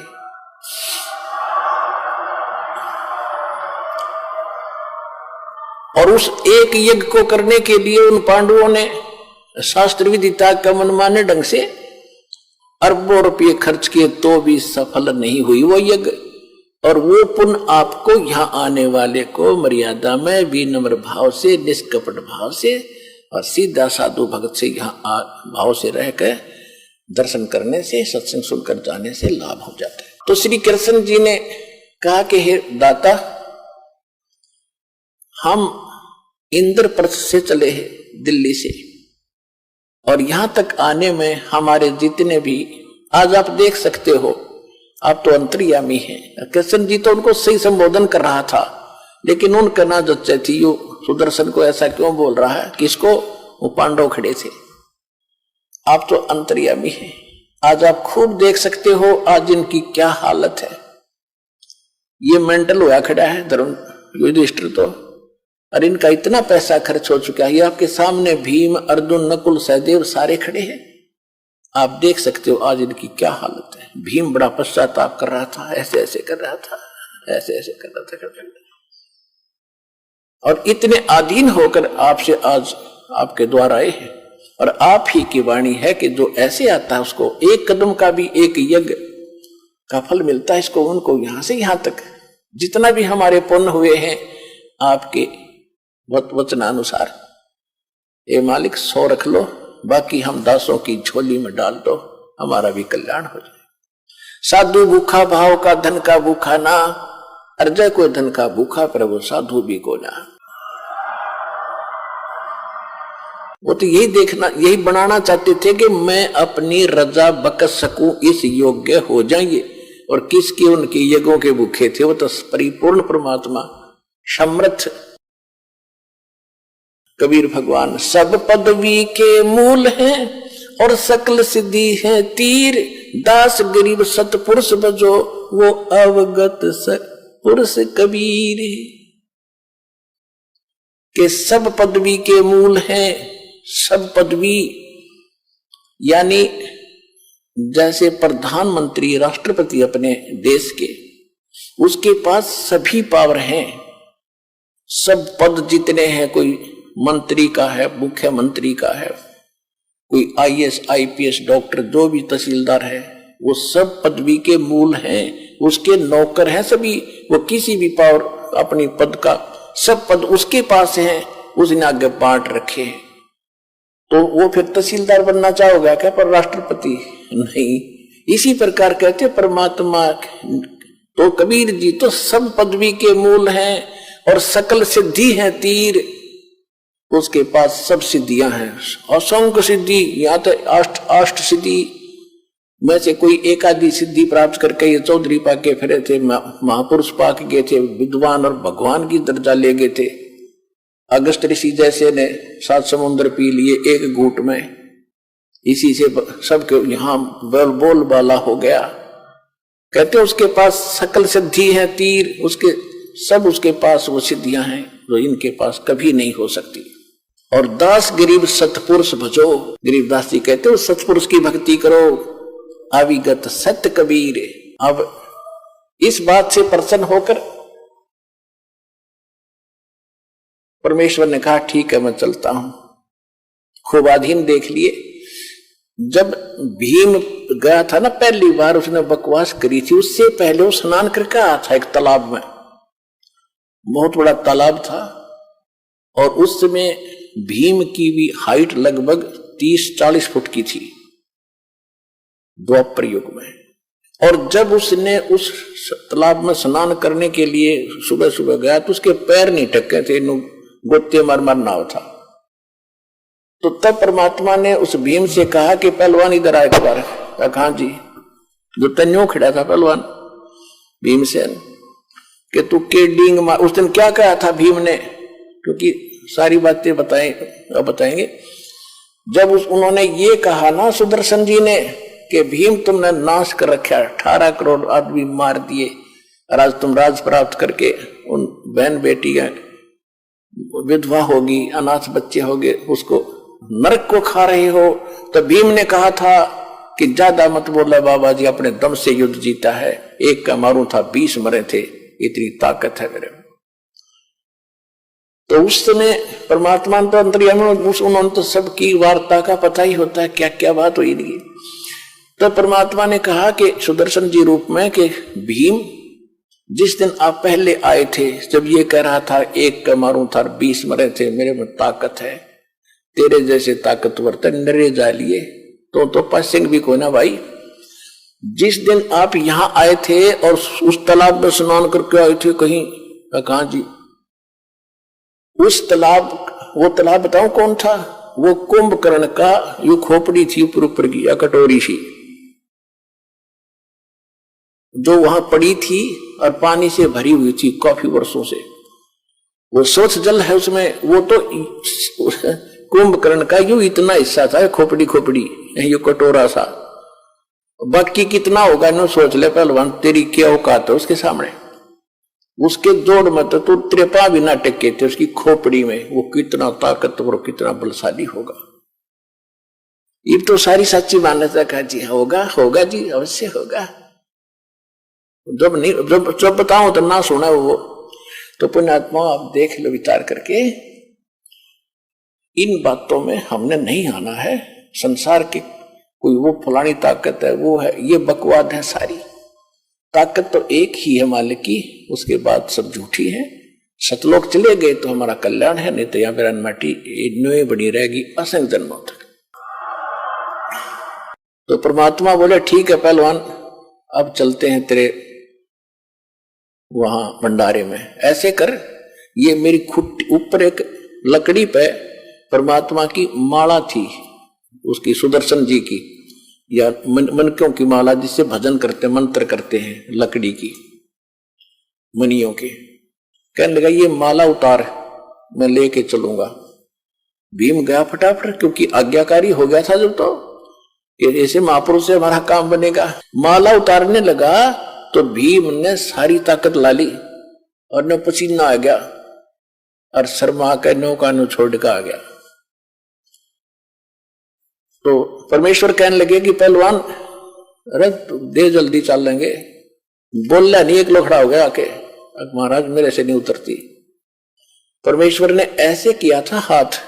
और उस एक यज्ञ को करने के लिए उन पांडवों ने शास्त्र विदिता का मनमाने ढंग से अरबों रुपये खर्च किए तो भी सफल नहीं हुई वो यज्ञ। और वो पुण्य आपको यहां आने वाले को मर्यादा में विनम्र भाव से, निष्कपट भाव से और सीधा साधु भगत से यहाँ भाव से रहकर दर्शन करने से, सत्संग सुनकर जाने से लाभ हो जाता है। तो श्री कृष्ण जी ने कहा कि हे दाता, हम इंद्रप्रस्थ से चले हैं दिल्ली से, और यहां तक आने में हमारे जितने भी, आज आप देख सकते हो, आप तो अंतर्यामी हैं। कृष्ण जी तो उनको सही संबोधन कर रहा था, लेकिन उनका ना जच्चे थी, यो सुदर्शन को ऐसा क्यों बोल रहा है, किसको? वो पांडव खड़े थे। आप तो अंतर्यामी हैं, आज आप खूब देख सकते हो आज इनकी क्या हालत है। ये मेंटल हुआ खड़ा है धर्म युधिष्ठिर, तो और इनका इतना पैसा खर्च हो चुका है। ये आपके सामने भीम, अर्जुन, नकुल, सहदेव सारे खड़े हैं, आप देख सकते हो आज इनकी क्या हालत है। भीम बड़ा पश्चाताप कर रहा था, ऐसे ऐसे कर रहा था, ऐसे ऐसे कर रहा था, और इतने अधीन होकर आपसे आज आपके द्वार आए हैं। और आप ही की वाणी है कि जो ऐसे आता है उसको एक कदम का भी एक यज्ञ का फल मिलता है। इसको उनको यहां से यहां तक जितना भी हमारे पुण्य हुए हैं आपके वचनानुसार, ये मालिक 100 रख लो, बाकी हम दासों की झोली में डाल दो, हमारा भी कल्याण हो जाए। साधु भूखा भाव का, धन का भूखा ना, अर्जय को धन का भूखा, प्रभु साधु भी को ना। वो तो यही देखना, यही बनाना चाहते थे कि मैं अपनी रजा बकस सकूं, इस योग्य हो जाएंगे। और किसके उनके यज्ञों के भूखे थे, वो तो परिपूर्ण परमात्मा समर्थ कबीर भगवान। सब पदवी के मूल हैं और सकल सिद्धि है तीर, दास गरीब सतपुरुष बजो वो अवगत पुरुष कबीर। के सब पदवी के मूल हैं, सब पदवी यानी जैसे प्रधानमंत्री, राष्ट्रपति अपने देश के, उसके पास सभी पावर हैं, सब पद जितने हैं, कोई मंत्री का है, मुख्यमंत्री का है, कोई आईएएस, आईपीएस, डॉक्टर, जो भी तहसीलदार है, वो सब पदवी के मूल हैं, उसके नौकर हैं सभी। वो किसी भी पावर अपनी पद का, सब पद उसके पास हैं, उसने आगे बांट रखे हैं। तो वो फिर तहसीलदार बनना चाहोगे क्या, पर राष्ट्रपति नहीं। इसी प्रकार कहते परमात्मा तो कबीर जी तो सब पदवी के मूल हैं और सकल सिद्धि है तीर, उसके पास सब सिद्धियां हैं। असंख्य सिद्धि, यहाँ तो अष्ट सिद्धि में से कोई एक आदि सिद्धि प्राप्त करके ये चौधरी पाके फिरे थे, महापुरुष पाक गए थे, विद्वान और भगवान की दर्जा ले गए थे। अगस्त ऋषि जैसे ने 7 समुद्र पी लिए एक घूंट में, इसी से सबके यहाँ बोल बाला हो गया। कहते उसके पास सकल सिद्धि है तीर, उसके सब उसके पास वो सिद्धियां हैं जो इनके पास कभी नहीं हो सकती। और दास गरीब सतपुरुष भजो, गरीबदास जी कहते हो सतपुरुष की भक्ति करो, अविगत सत्य कबीर। अब इस बात से प्रसन्न होकर परमेश्वर ने कहा ठीक है मैं चलता हूं। खूब अधीन देख लिए। जब भीम गया था ना पहली बार, उसने बकवास करी थी, उससे पहले वो स्नान करके आया था एक तालाब में, बहुत बड़ा तालाब था। और उस समय भीम की भी हाइट लगभग 30-40 फुट की थी द्वापर युग में। और जब उसने उस तालाब में स्नान करने के लिए सुबह सुबह गया तो उसके पैर नहीं टके थे, गोते मार नाव था। तो तब परमात्मा ने उस भीम से कहा कि पहलवान इधर आए एक बार। कहा जी, जो तन्यो खड़ा था पहलवान भीमसेन, कि तू के डींग मार। उस दिन क्या कहा था भीम ने, क्योंकि सारी बातें बताएंगे। जब उन्होंने ये कहा ना सुदर्शन जी ने कि भीम तुमने नाश कर रखा, 18 करोड़ आदमी मार दिए, और आज तुम राज प्राप्त करके उन बहन बेटी विधवा होगी, अनाथ बच्चे होंगे, उसको नरक को खा रहे हो। तो भीम ने कहा था कि ज्यादा मत बोला बाबा जी, अपने दम से युद्ध जीता है, एक का मारू था 20 मरे थे, इतनी ताकत है मेरे में। तो उस समय परमात्मा तो अंतर्यामी, उन्होंने तो सबकी वार्ता का पता ही होता है क्या क्या बात हुई थी। तो परमात्मा ने कहा कि सुदर्शन जी रूप में कि भीम जिस दिन आप पहले आए थे, जब ये कह रहा था एक का मारू था 20 मरे थे, मेरे में ताकत है, तेरे जैसे ताकतवर तो नरे जा लिए तो पासिंग भी को ना भाई। जिस दिन आप यहां आए थे और उस तालाब में स्नान करके आए थे कहीं, कहा जी उस तालाब, वो तालाब बताऊं कौन था, वो कुंभकर्ण का यू खोपड़ी थी ऊपर की, या कटोरी सी जो वहां पड़ी थी और पानी से भरी हुई थी काफी वर्षों से, वो स्वच्छ जल है उसमें। वो तो कुंभकर्ण का यूं इतना हिस्सा था, खोपड़ी यू कटोरा सा, बाकी कितना होगा ना सोच ले पहलवान, तेरी क्या औकात है उसके सामने। उसके जोड़ में तो तू त्रेपा भी ना टेके थे, उसकी खोपड़ी में वो कितना ताकतवर कितना बलशाली होगा। ये तो सारी सच्ची मान्यता का जी होगा होगा जी अवश्य होगा। जब नहीं जब बताऊं तो ना सुना वो। तो पुण्यात्मा आप देख लो विचार करके, इन बातों में हमने नहीं आना है। संसार की कोई वो फलानी ताकत है वो है, ये बकवाद है सारी। ताकत तो एक ही है मालिक की, उसके बाद सब झूठी है। सतलोक चले गए तो हमारा कल्याण है, नहीं तो यहाँ पर माटी नुए बनी रहेगी असंख्य जन्मों तक। तो परमात्मा बोले ठीक है पहलवान, अब चलते हैं तेरे वहां भंडारे में। ऐसे कर, ये मेरी खुट्टी ऊपर एक लकड़ी पे परमात्मा की माला थी, उसकी सुदर्शन जी की या मनकों की माला, जिससे भजन करते मंत्र करते हैं, लकड़ी की मनियों के। कहने लगा ये माला उतार, मैं लेके चलूंगा। भीम गया फटाफट, क्योंकि आज्ञाकारी हो गया था जब, तो ऐसे महापुरुष से हमारा काम बनेगा। माला उतारने लगा तो भीम ने सारी ताकत ला ली और न पसीना आ गया और शर्मा के नौका नु छोड़ के आ गया। तो परमेश्वर कहने लगे कि पहलवान अरे दे जल्दी चल लेंगे। बोलना नहीं, एक लोग खड़ा हो गया आके, महाराज मेरे से नहीं उतरती। परमेश्वर ने ऐसे किया था हाथ,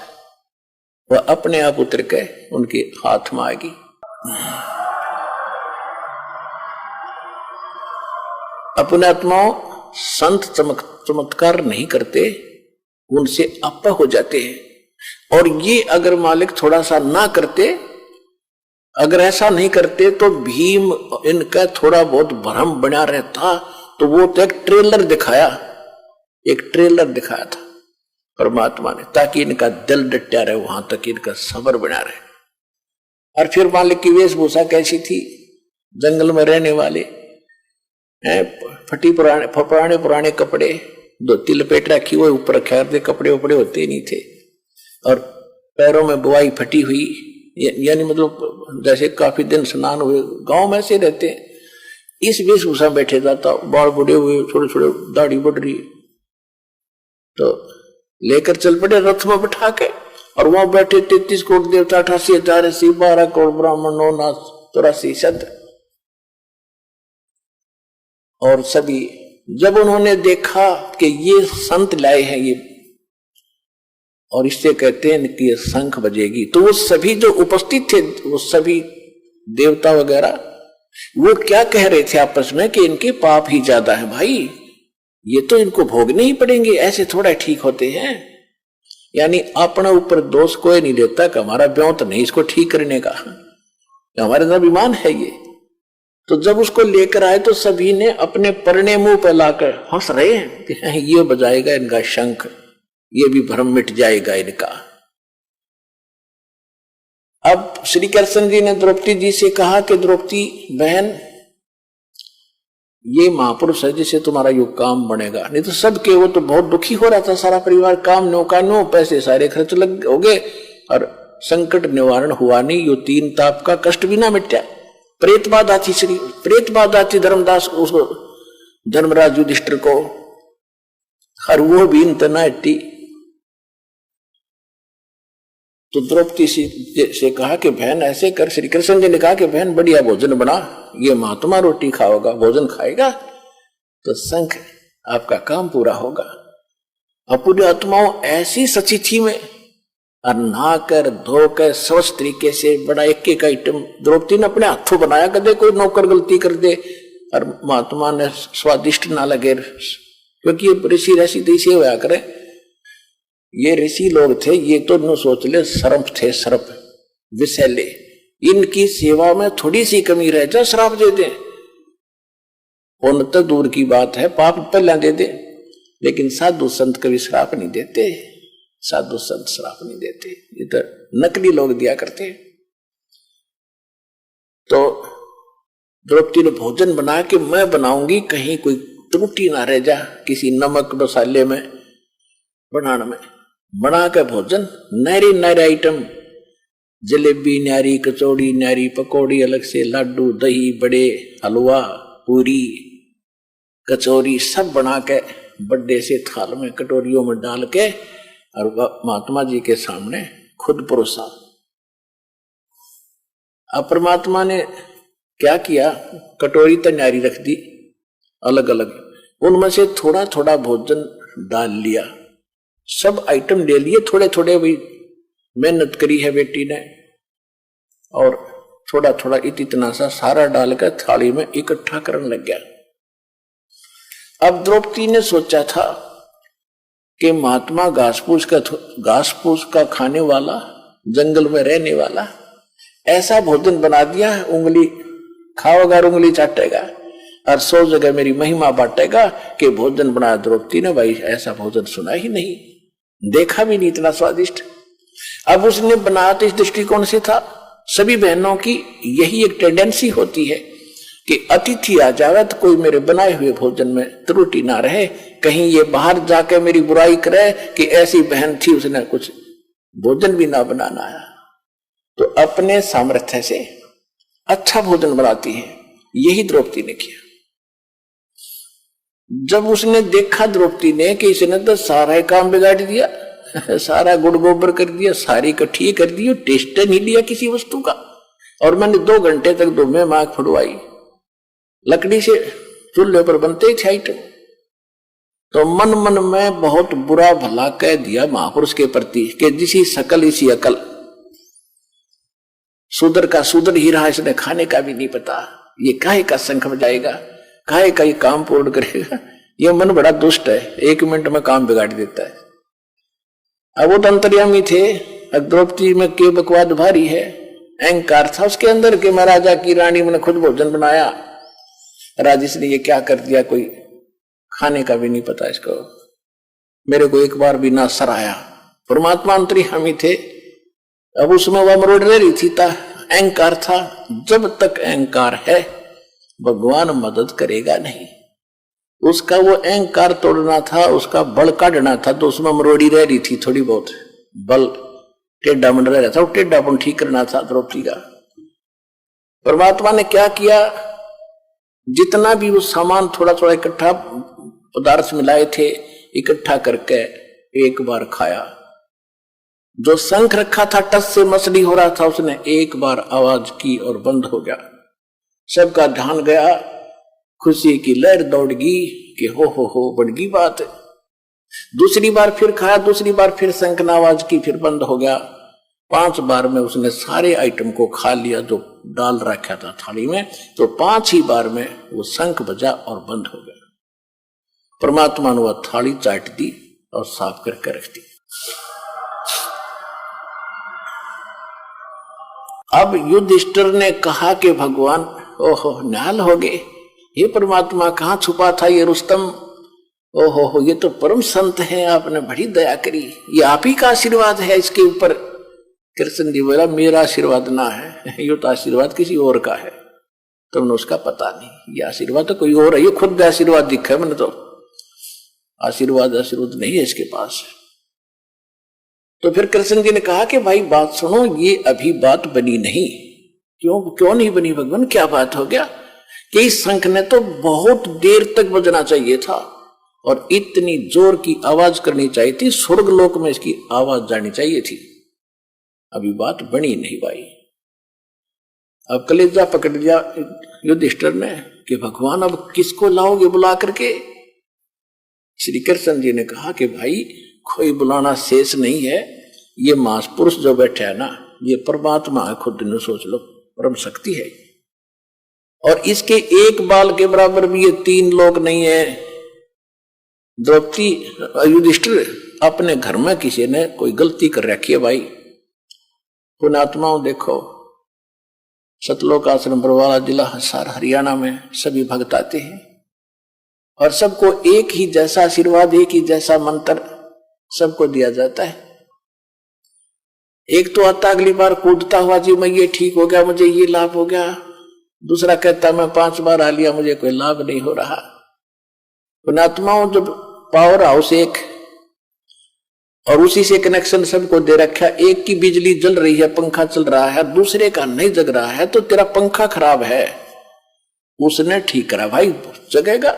वह अपने आप उतर के उनके हाथ में आएगी। अपने आत्माओं संत चमत्कार नहीं करते, उनसे आपा हो जाते हैं। और ये अगर मालिक थोड़ा सा ना करते, अगर ऐसा नहीं करते तो भीम इनका थोड़ा बहुत भ्रम बना रहता। तो वो तो एक ट्रेलर दिखाया था परमात्मा ने, ताकि इनका दिल डटा रहे, वहां तक इनका सब्र बना रहे। और फिर मालिक की वेशभूषा कैसी थी, जंगल में रहने वाले फटी पुराने कपड़े, धोती लपेट रखी हुई, ऊपर रखे थे, कपड़े उपड़े होते नहीं थे, और पैरों में बुआई फटी हुई, यानी मतलब जैसे काफी दिन स्नान हुए, गांव में से रहते हैं। इस वेशभूषा बैठे जाता, बाल बुढ़े हुए, छोटे छोटे दाढ़ी बढ़ रही, तो लेकर चल पड़े रथ में बैठा के। और वहां बैठे 33 करोड़ देवता, 88,000 ऋषि, 12 करोड़ ब्राह्मण, 9 नाथ 84 शब्द। और सभी जब उन्होंने देखा कि ये संत लाए हैं ये, और इससे कहते हैं कि ये शंख बजेगी, तो वो सभी जो उपस्थित थे, वो सभी देवता वगैरह, वो क्या कह रहे थे आपस में कि इनके पाप ही ज्यादा है भाई, ये तो इनको भोगने ही पड़ेंगे, ऐसे थोड़ा ठीक होते हैं। यानी अपना ऊपर दोष कोई नहीं लेता कि हमारा ब्यों तो नहीं इसको ठीक करने का, हमारे अंदर अभिमान है ये। तो जब उसको लेकर आए तो सभी ने अपने परने मुंह पर लाकर हंस रहे हैं कि ये बजाएगा इनका शंख, ये भी भ्रम मिट जाएगा इनका। अब श्री कृष्ण जी ने द्रौपदी जी से कहा कि द्रौपदी बहन, ये महापुरुष है जिससे तुम्हारा युग काम बनेगा। नहीं तो सबके, वो तो बहुत दुखी हो रहा था सारा परिवार, काम नो पैसे सारे खर्च लग हो गए और संकट निवारण हुआ नहीं। यो 3 ताप का कष्ट भी ना मिटा। प्रेत बाधा थी धर्मदास उसको, धर्मराज युधिष्ठिर को, और वो भी इतना हट्टी। तो द्रौपदी से कहा कि बहन ऐसे कर, श्री कृष्ण जी ने कहा कि बहन बढ़िया भोजन बना, ये महात्मा रोटी खाओगा, भोजन खाएगा तो शंख आपका काम पूरा होगा। अपनी आत्माओं ऐसी सचिथी में और नहाकर धोकर स्वच्छ तरीके से बड़ा एक आइटम द्रौपदी ने अपने हाथों बनाया। कदे कोई नौकर गलती कर दे और महात्मा ने स्वादिष्ट ना लगे, क्योंकि ये ऋषि रसी देशी होया करे, ये ऋषि लोग थे, ये तो न सोच ले सर्प थे, सर्प विषैले, इनकी सेवा में थोड़ी सी कमी रह जा श्राप दे दे, पुण्य तो दूर की बात है, पाप पहला दे दे। लेकिन साधु संत कभी श्राप नहीं देते, साधु संत श्राप नहीं देते, ये तो नकली लोग दिया करते। तो द्रौपदी ने भोजन बना के मैं बनाऊंगी, कहीं कोई त्रुटि ना रह जा किसी नमक मसाले में बनाने में। बना के भोजन नारी नारी आइटम, जलेबी न्यारी, कचौड़ी न्यारी, पकौड़ी अलग से, लाडू, दही बड़े, हलवा, पूरी, कचौरी सब बना के बड़े से थाल में कटोरियों में डाल के और महात्मा जी के सामने खुद परोसा। अब परमात्मा ने क्या किया, कटोरी तैयारी रख दी अलग अलग, उनमें से थोड़ा थोड़ा भोजन डाल लिया, सब आइटम ले लिए थोड़े थोड़े, भी मेहनत करी है बेटी ने, और थोड़ा थोड़ा इतना सा सारा डालकर थाली में इकट्ठा करने लग गया। अब द्रौपदी ने सोचा था कि महात्मा घास फूस का खाने वाला, जंगल में रहने वाला, ऐसा भोजन बना दिया है, उंगली खाओगा उंगली चाटेगा और 100 जगह मेरी महिमा बांटेगा कि भोजन बनाया द्रौपदी ने। भाई ऐसा भोजन सुना ही नहीं, देखा भी नहीं इतना स्वादिष्ट। अब उसने बनाया तो इस दृष्टिकोण से था, सभी बहनों की यही एक टेंडेंसी होती है कि अतिथि आ जावे तो कोई मेरे बनाए हुए भोजन में त्रुटि ना रहे, कहीं ये बाहर जाके मेरी बुराई करे कि ऐसी बहन थी उसने कुछ भोजन भी ना बनाना आया। तो अपने सामर्थ्य से अच्छा भोजन बनाती है, यही द्रौपदी ने किया। जब उसने देखा द्रौपदी ने कि इसने तो सारा काम बिगाड़ दिया, सारा गुड़ गोबर कर दिया, सारी इकट्ठी कर दी, टेस्ट नहीं लिया किसी वस्तु का, और मैंने 2 घंटे तक दो में आंख फुड़वाई, लकड़ी से चूल्हे पर बनते ही थे आइटम, तो मन मन में बहुत बुरा भला कह दिया महापुरुष के प्रति कि जिसी सकल इसी अकल, शूद्र का शूद्र ही रहा, इसने खाने का भी नहीं पता, ये काहे का शंख बजाएगा, काहे का ये काम पूर्ण करेगा, ये मन बड़ा दुष्ट है, 1 मिनट में काम बिगाड़ देता है। अब वो तो अंतर्यामी थे, द्रौपदी में के बकवाद भारी है, अहंकार था उसके अंदर कि महाराजा की रानी मैंने खुद भोजन बनाया, राजेश ने ये क्या कर दिया, कोई खाने का भी नहीं पता इसको, मेरे को एक बार भी ना सराया। परमात्मा अंतर्यामी थे, अब उसमें वह मरोड़ रही थी, अहंकार था। जब तक अहंकार है भगवान मदद करेगा नहीं, उसका वो अहंकार तोड़ना था, उसका बल काटना था, तो उसमें मरोड़ी रह रही थी थोड़ी बहुत, बल टेढ़ा बन रह रहा था, वो टेढ़ापन ठीक करना था द्रौपदी का। परमात्मा ने क्या किया, जितना भी वो सामान थोड़ा थोड़ा इकट्ठा पदार्थ मिलाए थे, इकट्ठा करके एक बार खाया। जो शंख रखा था टस से मछली हो रहा था, उसने एक बार आवाज की और बंद हो गया, सबका ध्यान गया, खुशी की लहर दौड़ गई कि हो बड़गी बात। दूसरी बार फिर खाया, दूसरी बार फिर शंख ने आवाज की, फिर बंद हो गया। 5 बार में उसने सारे आइटम को खा लिया जो डाल रखा था थाली में, तो 5 ही बार में वो शंख बजा और बंद हो गया। परमात्मा ने वह थाली चाट दी और साफ करके रख दी। अब युधिष्ठिर ने कहा कि भगवान ओहो निहाल हो गए, ये परमात्मा कहाँ छुपा था ये रुस्तम, ओहो ये तो परम संत है, आपने बड़ी दया करी, ये आप ही का आशीर्वाद है इसके ऊपर। कृष्ण जी बोला मेरा आशीर्वाद ना है, ये तो आशीर्वाद किसी और का है, तुमने उसका पता नहीं, ये आशीर्वाद तो कोई और है, ये खुद आशीर्वाद दिखा है मैंने, तो आशीर्वाद नहीं है इसके पास। तो फिर कृष्ण जी ने कहा कि भाई बात सुनो, ये अभी बात बनी नहीं। क्यों नहीं बनी भगवान, क्या बात हो गया? कि इस शंख ने तो बहुत देर तक बजना चाहिए था और इतनी जोर की आवाज करनी चाहिए थी, स्वर्ग लोक में इसकी आवाज जानी चाहिए थी, अभी बात बनी नहीं भाई। अब कलेजा पकड़ दिया युधिष्ठिर ने कि भगवान अब किसको लाओगे बुला करके? श्री कृष्ण जी ने कहा कि भाई कोई बुलाना शेष नहीं है, ये मास पुरुष जो बैठे है ना, ये परमात्मा है, खुद ने सोच लो, परम शक्ति है, और इसके एक बाल के बराबर भी ये 3 लोग नहीं है। द्रौपदी युधिष्ठिर अपने घर में किसी ने कोई गलती कर रखी है भाई, पुण्यात्माओं देखो, सतलोक आश्रम बरवाला जिला हिसार हरियाणा में सभी भक्त आते हैं और सबको एक ही जैसा आशीर्वाद, एक ही जैसा मंत्र सबको दिया जाता है। एक तो आता अगली बार कूदता हुआ, जी मैं ये ठीक हो गया, मुझे ये लाभ हो गया। दूसरा कहता मैं 5 बार आ लिया, मुझे कोई लाभ नहीं हो रहा। पुण्यात्माओं जब पावर हाउस एक और उसी से कनेक्शन सबको दे रखा, एक की बिजली जल रही है, पंखा चल रहा है, दूसरे का नहीं जग रहा है, तो तेरा पंखा खराब है, उसने ठीक करा भाई, जगेगा।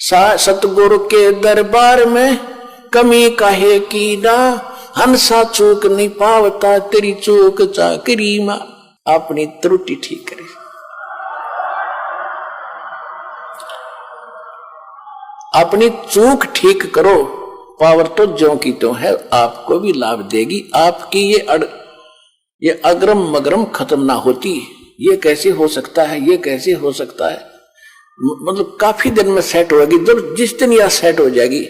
सतगुरु के दरबार में कमी काहे की ना, हंसा चूक नहीं पावता तेरी चूक चाकरी मां। अपनी त्रुटि ठीक करे, अपनी चूक ठीक करो। पावर तो ज्यों की त्यों है, आपको भी लाभ देगी। आपकी ये अग्रम मगरम खत्म ना होती। ये कैसे हो सकता है, ये कैसे हो सकता है, मतलब काफी दिन में सेट होगी। जब जिस दिन यह सेट हो जाएगी,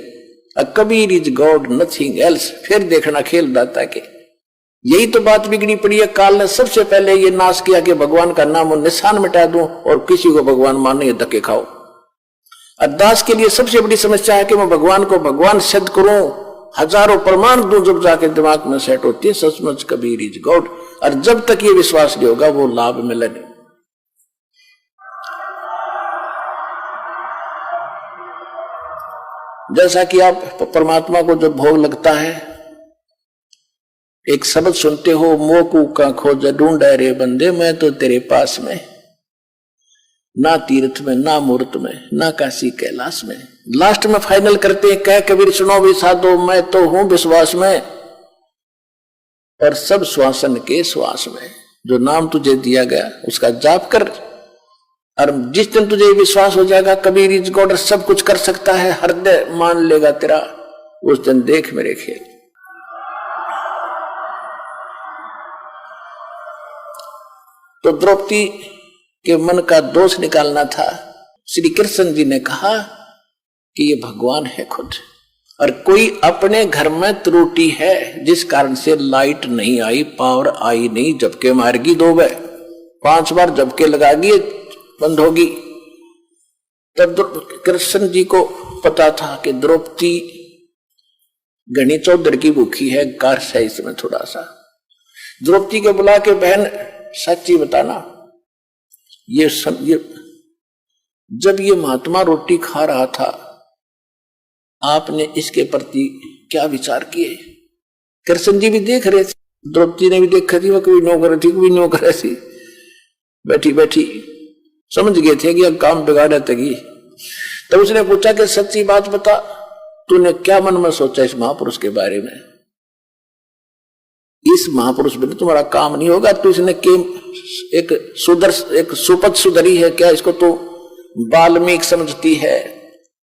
Kabir is God nothing else, फिर देखना खेल दाता के। यही तो बात बिगड़ी पड़ी है। काल ने सबसे पहले ये नाश किया कि भगवान का नाम और निशान मिटा दूं और किसी को भगवान माने धक्के खाओ। अरदास के लिए सबसे बड़ी समस्या है कि मैं भगवान को भगवान सिद्ध करूं, हजारों प्रमाण दूं, जब जाके दिमाग में सेट होती है सचमुच कबीर इज गॉड। और जब तक ये विश्वास नहीं होगा वो लाभ मिले नहीं। जैसा कि आप परमात्मा को जब भोग लगता है, एक शब्द सुनते हो, मोकू का खोज ढूंढे रे बंदे मैं तो तेरे पास में, ना तीर्थ में, ना मूर्त में, ना काशी कैलाश में। लास्ट में फाइनल करते हैं, कह कबीर सुनो भी साधो मैं तो हूं विश्वास में, और सब श्वासन के श्वास में। जो नाम तुझे दिया गया उसका जाप कर, और जिस दिन तुझे विश्वास हो जाएगा कबीर इज गॉड, सब कुछ कर सकता है, हृदय मान लेगा तेरा, उस दिन देख मेरे खेल। तो द्रौपदी के मन का दोष निकालना था। श्री कृष्ण जी ने कहा कि ये भगवान है खुद, और कोई अपने घर में त्रुटि है जिस कारण से लाइट नहीं आई, पावर आई नहीं, झपके मारेगी 2 बार 5 बार झपके लगागी, बंद होगी। तब कृष्ण जी को पता था कि द्रौपदी घनी चौधर की भूखी है, कार है इसमें थोड़ा सा। द्रौपदी के बुला के बहन सच्ची बताना, ये जब ये महात्मा रोटी खा रहा था आपने इसके प्रति क्या विचार किए? कृष्ण जी भी देख रहे थे, द्रौपदी ने भी देखा थी, वो कभी नो कर थी कभी नो कर थी, बैठी बैठी समझ गए थे कि अब काम बिगाड़ा तगी। तब उसने पूछा कि सच्ची बात बता, तूने क्या मन में सोचा इस महापुरुष के बारे में? इस महापुरुष बिना तुम्हारा काम नहीं होगा। तो इसने एक सुपथ सुधरी है क्या? इसको तो वाल्मीकि समझती है,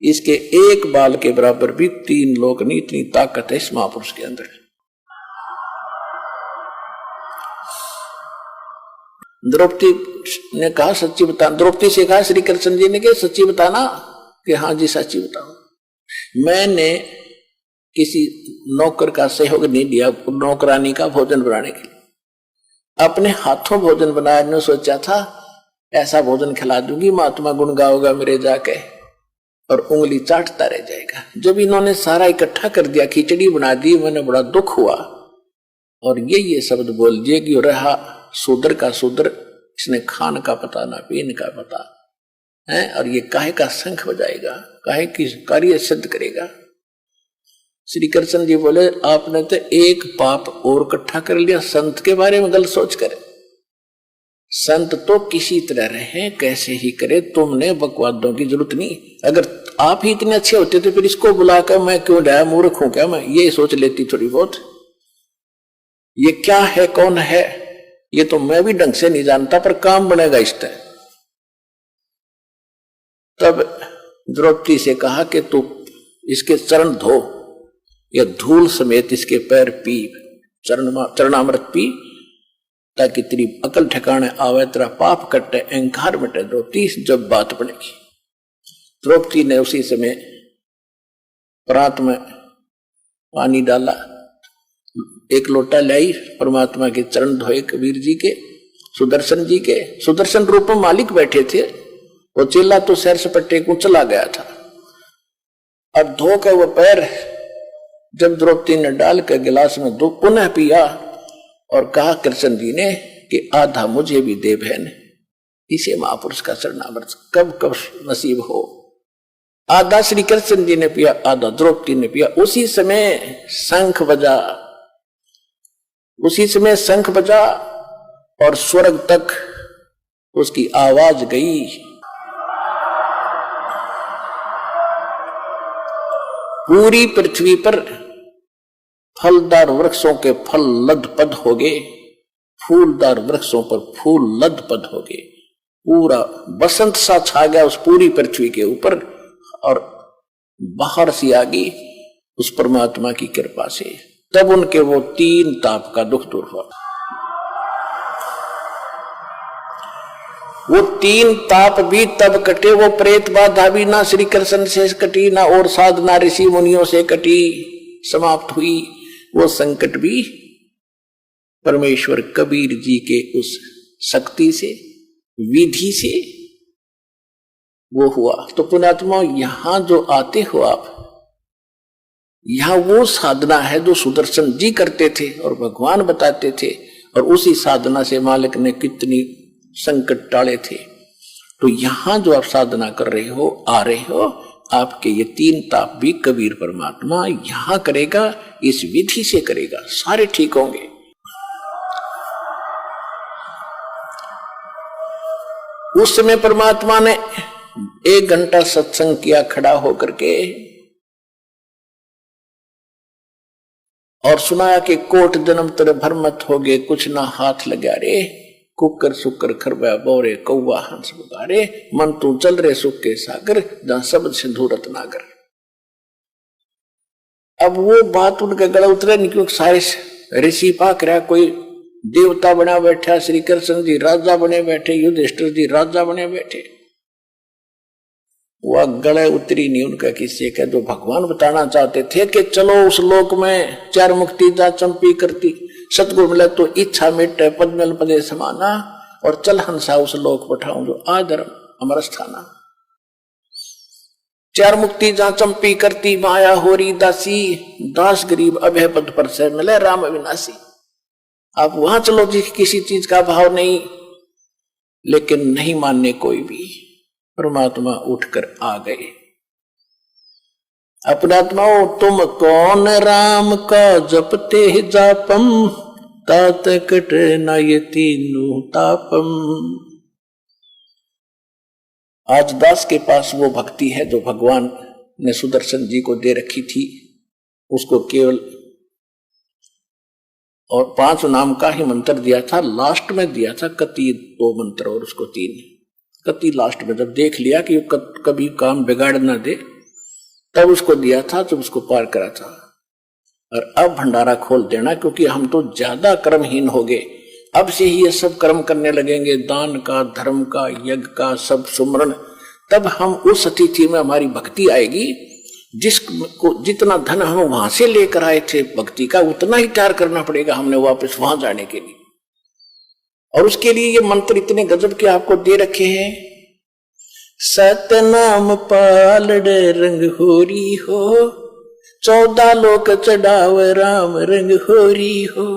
इसके एक बाल के बराबर भी 3 लोक नहीं, इतनी ताकत है इस महापुरुष के अंदर। द्रौपदी ने कहा सच्ची बता, द्रौपदी से कहा श्री कृष्ण जी ने कि सच्ची बताना, कि हाँ जी सच्ची बताओ। मैंने किसी नौकर का सहयोग नहीं लिया नौकरानी का भोजन बनाने के लिए, अपने हाथों भोजन बनाया। ने सोचा था ऐसा भोजन खिला दूंगी महात्मा गुण गाओगा मेरे जाके और उंगली चाटता रह जाएगा। जब इन्होंने सारा इकट्ठा कर दिया, खिचड़ी बना दी, मैंने बड़ा दुख हुआ और ये शब्द बोल दिए कि रहा शूद्र का शूद्र, इसने खान का पता ना पीन का पता है, और ये काहे का शंख बजाएगा, काहे की कार्य सिद्ध करेगा। श्री कृष्ण जी बोले आपने तो एक पाप और इकट्ठा कर लिया, संत के बारे में गलत सोच कर। संत तो किसी तरह रहे कैसे ही करे, तुमने बकवादों की जरूरत नहीं। अगर आप ही इतने अच्छे होते तो फिर इसको बुलाकर मैं क्यों डाया, मूर्ख हूं क्या मैं, ये सोच लेती थोड़ी बहुत। ये क्या है कौन है ये तो मैं भी ढंग से नहीं जानता, पर काम बनेगा इस तरह। तब द्रौपदी से कहा कि तू इसके चरण धो, या धूल समेत इसके पैर पी, चरणामृत पी, ताकि तेरी अकल ठिकाने आवे, तेरा पाप कटे, अहंकार मिटे। द्रौपदी जब बात बनेगी। द्रौपदी ने उसी समय प्रात में पानी डाला, 1 लोटा लाई, परमात्मा के चरण धोए, कबीर जी के, सुदर्शन जी के। सुदर्शन रूप में मालिक बैठे थे, वो चेला तो सैर सपट्टे को चला गया था। अब धो के वो पैर जब द्रौपदी ने डाल कर गिलास में दो पुनः पिया और कहा कृष्ण जी ने कि आधा मुझे भी दे बहन, इसे महापुरुष का चरणामृत कब कब नसीब हो। आधा श्री कृष्ण जी ने पिया, आधा द्रौपदी ने पिया। उसी समय शंख बजा, उसी समय शंख बजा और स्वर्ग तक उसकी आवाज गई। पूरी पृथ्वी पर फलदार वृक्षों के फल लदपद हो गए, फूलदार वृक्षों पर फूल लदपद हो गए, पूरा बसंत सा छा गया उस पूरी पृथ्वी के ऊपर, और बाहर सी आ गई उस परमात्मा की कृपा से। तब उनके वो 3 ताप का दुख दूर हुआ। वो 3 ताप भी तब कटे, वो प्रेत बाधा भी ना श्री कृष्ण से कटी, ना और साधना ऋषि मुनियों से कटी, समाप्त हुई। वो संकट भी परमेश्वर कबीर जी के उस शक्ति से, विधि से वो हुआ। तो पुण्यात्मा, यहां जो आते हो आप, यहां वो साधना है जो सुदर्शन जी करते थे और भगवान बताते थे, और उसी साधना से मालिक ने कितनी संकट टाले थे। तो यहां जो आप साधना कर रहे हो, आ रहे हो, आपके ये 3 ताप भी कबीर परमात्मा यहां करेगा, इस विधि से करेगा, सारे ठीक होंगे। उस समय परमात्मा ने 1 घंटा सत्संग किया खड़ा होकर के, और सुनाया कि कोट जन्म तेरे भरमत हो गए, कुछ ना हाथ लगा रे, कुकर सुकर खरबा बोरे कौवा हंस बुगारे, मन तू चल रे सुख के सागर, जहां शब्द सिंधु रत्नागर। अब वो बात उनके गला उतरे नहीं, क्योंकि सारे ऋषि पाक रहा, कोई देवता बना बैठा, श्री कृष्ण जी राजा बने बैठे, युधिष्ठिर जी राजा बने बैठे। वह गले उतरी नहीं उनका किसी का, जो भगवान बताना चाहते थे कि चलो उस लोक में 4 मुक्ति जा चंपी करती, सतगुरु मिले तो इच्छा मिटे, पद मिल पदे समाना, और चल हंसा उस लोक पठाऊं जो आधर्म अमर स्थाना। 4 मुक्ति जा चंपी करती, माया होरी दासी, दास गरीब अभय पद पर से मिले राम अविनाशी। आप वहां चलो जी, किसी चीज का भाव नहीं, लेकिन नहीं मानने कोई भी। परमात्मा उठकर आ गए। अपनात्माओं, तुम कौन राम का जपते जापम, तात कट न ये तीनों तापम। आज दास के पास वो भक्ति है जो भगवान ने सुदर्शन जी को दे रखी थी। उसको केवल और 5 नाम का ही मंत्र दिया था, लास्ट में दिया था कति 2 मंत्र और उसको 3। कति लास्ट में जब देख लिया कि कभी काम बिगाड़ ना दे, तब उसको दिया था, जब उसको पार करा था। और अब भंडारा खोल देना, क्योंकि हम तो ज्यादा कर्महीन हो गए। अब से ही ये सब कर्म करने लगेंगे, दान का, धर्म का, यज्ञ का, सब सुमरण, तब हम उस अतिथि में हमारी भक्ति आएगी। जिसको जितना धन हम वहां से लेकर आए थे भक्ति का, उतना ही त्याग करना पड़ेगा हमने वापस वहां जाने के लिए। और उसके लिए ये मंत्र इतने गजब के आपको दे रखे हैं। सतनाम पालड़े रंग होरी हो, 14 लोक चढ़ाव राम रंग होरी हो,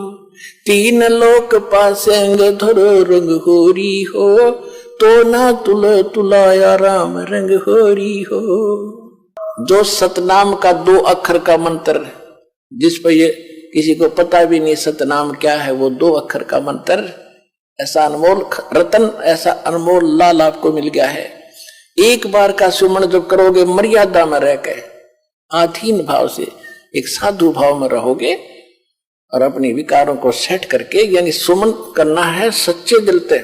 3 लोक पासेंग धरो रंग होरी हो, तो ना तुल तुलाया राम रंग होरी हो। जो सतनाम का 2 अक्षर का मंत्र, जिस पर ये किसी को पता भी नहीं सतनाम क्या है, वो 2 अक्षर का मंत्र, ऐसा अनमोल रतन, ऐसा अनमोल लाल आपको मिल गया है। एक बार का सुमन जब करोगे, मर्यादा में रह के, आधीन भाव से, एक साधु भाव में रहोगे, और अपने विकारों को सेट करके, यानी सुमन करना है सच्चे दिल से।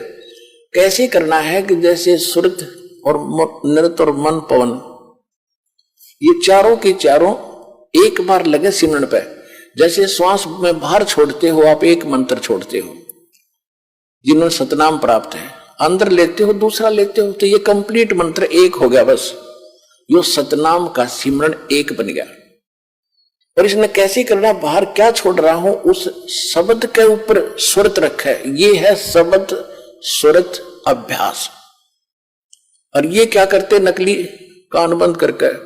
कैसे करना है कि जैसे सुरत और नृत और मन पवन, ये चारों के चारों एक बार लगे सिमरन पे। जैसे श्वास में बाहर छोड़ते हो आप, एक मंत्र छोड़ते हो। जिन्होंने सतनाम प्राप्त है, अंदर लेते हो, दूसरा लेते हो, तो ये कंप्लीट मंत्र एक हो गया बस। यो सतनाम का सिमरन एक बन गया। और इसने कैसे करना, बाहर क्या छोड़ रहा हूं, उस शब्द के ऊपर सुरत रखा है। ये है शब्द सुरत अभ्यास। और ये क्या करते, नकली कान बंद करके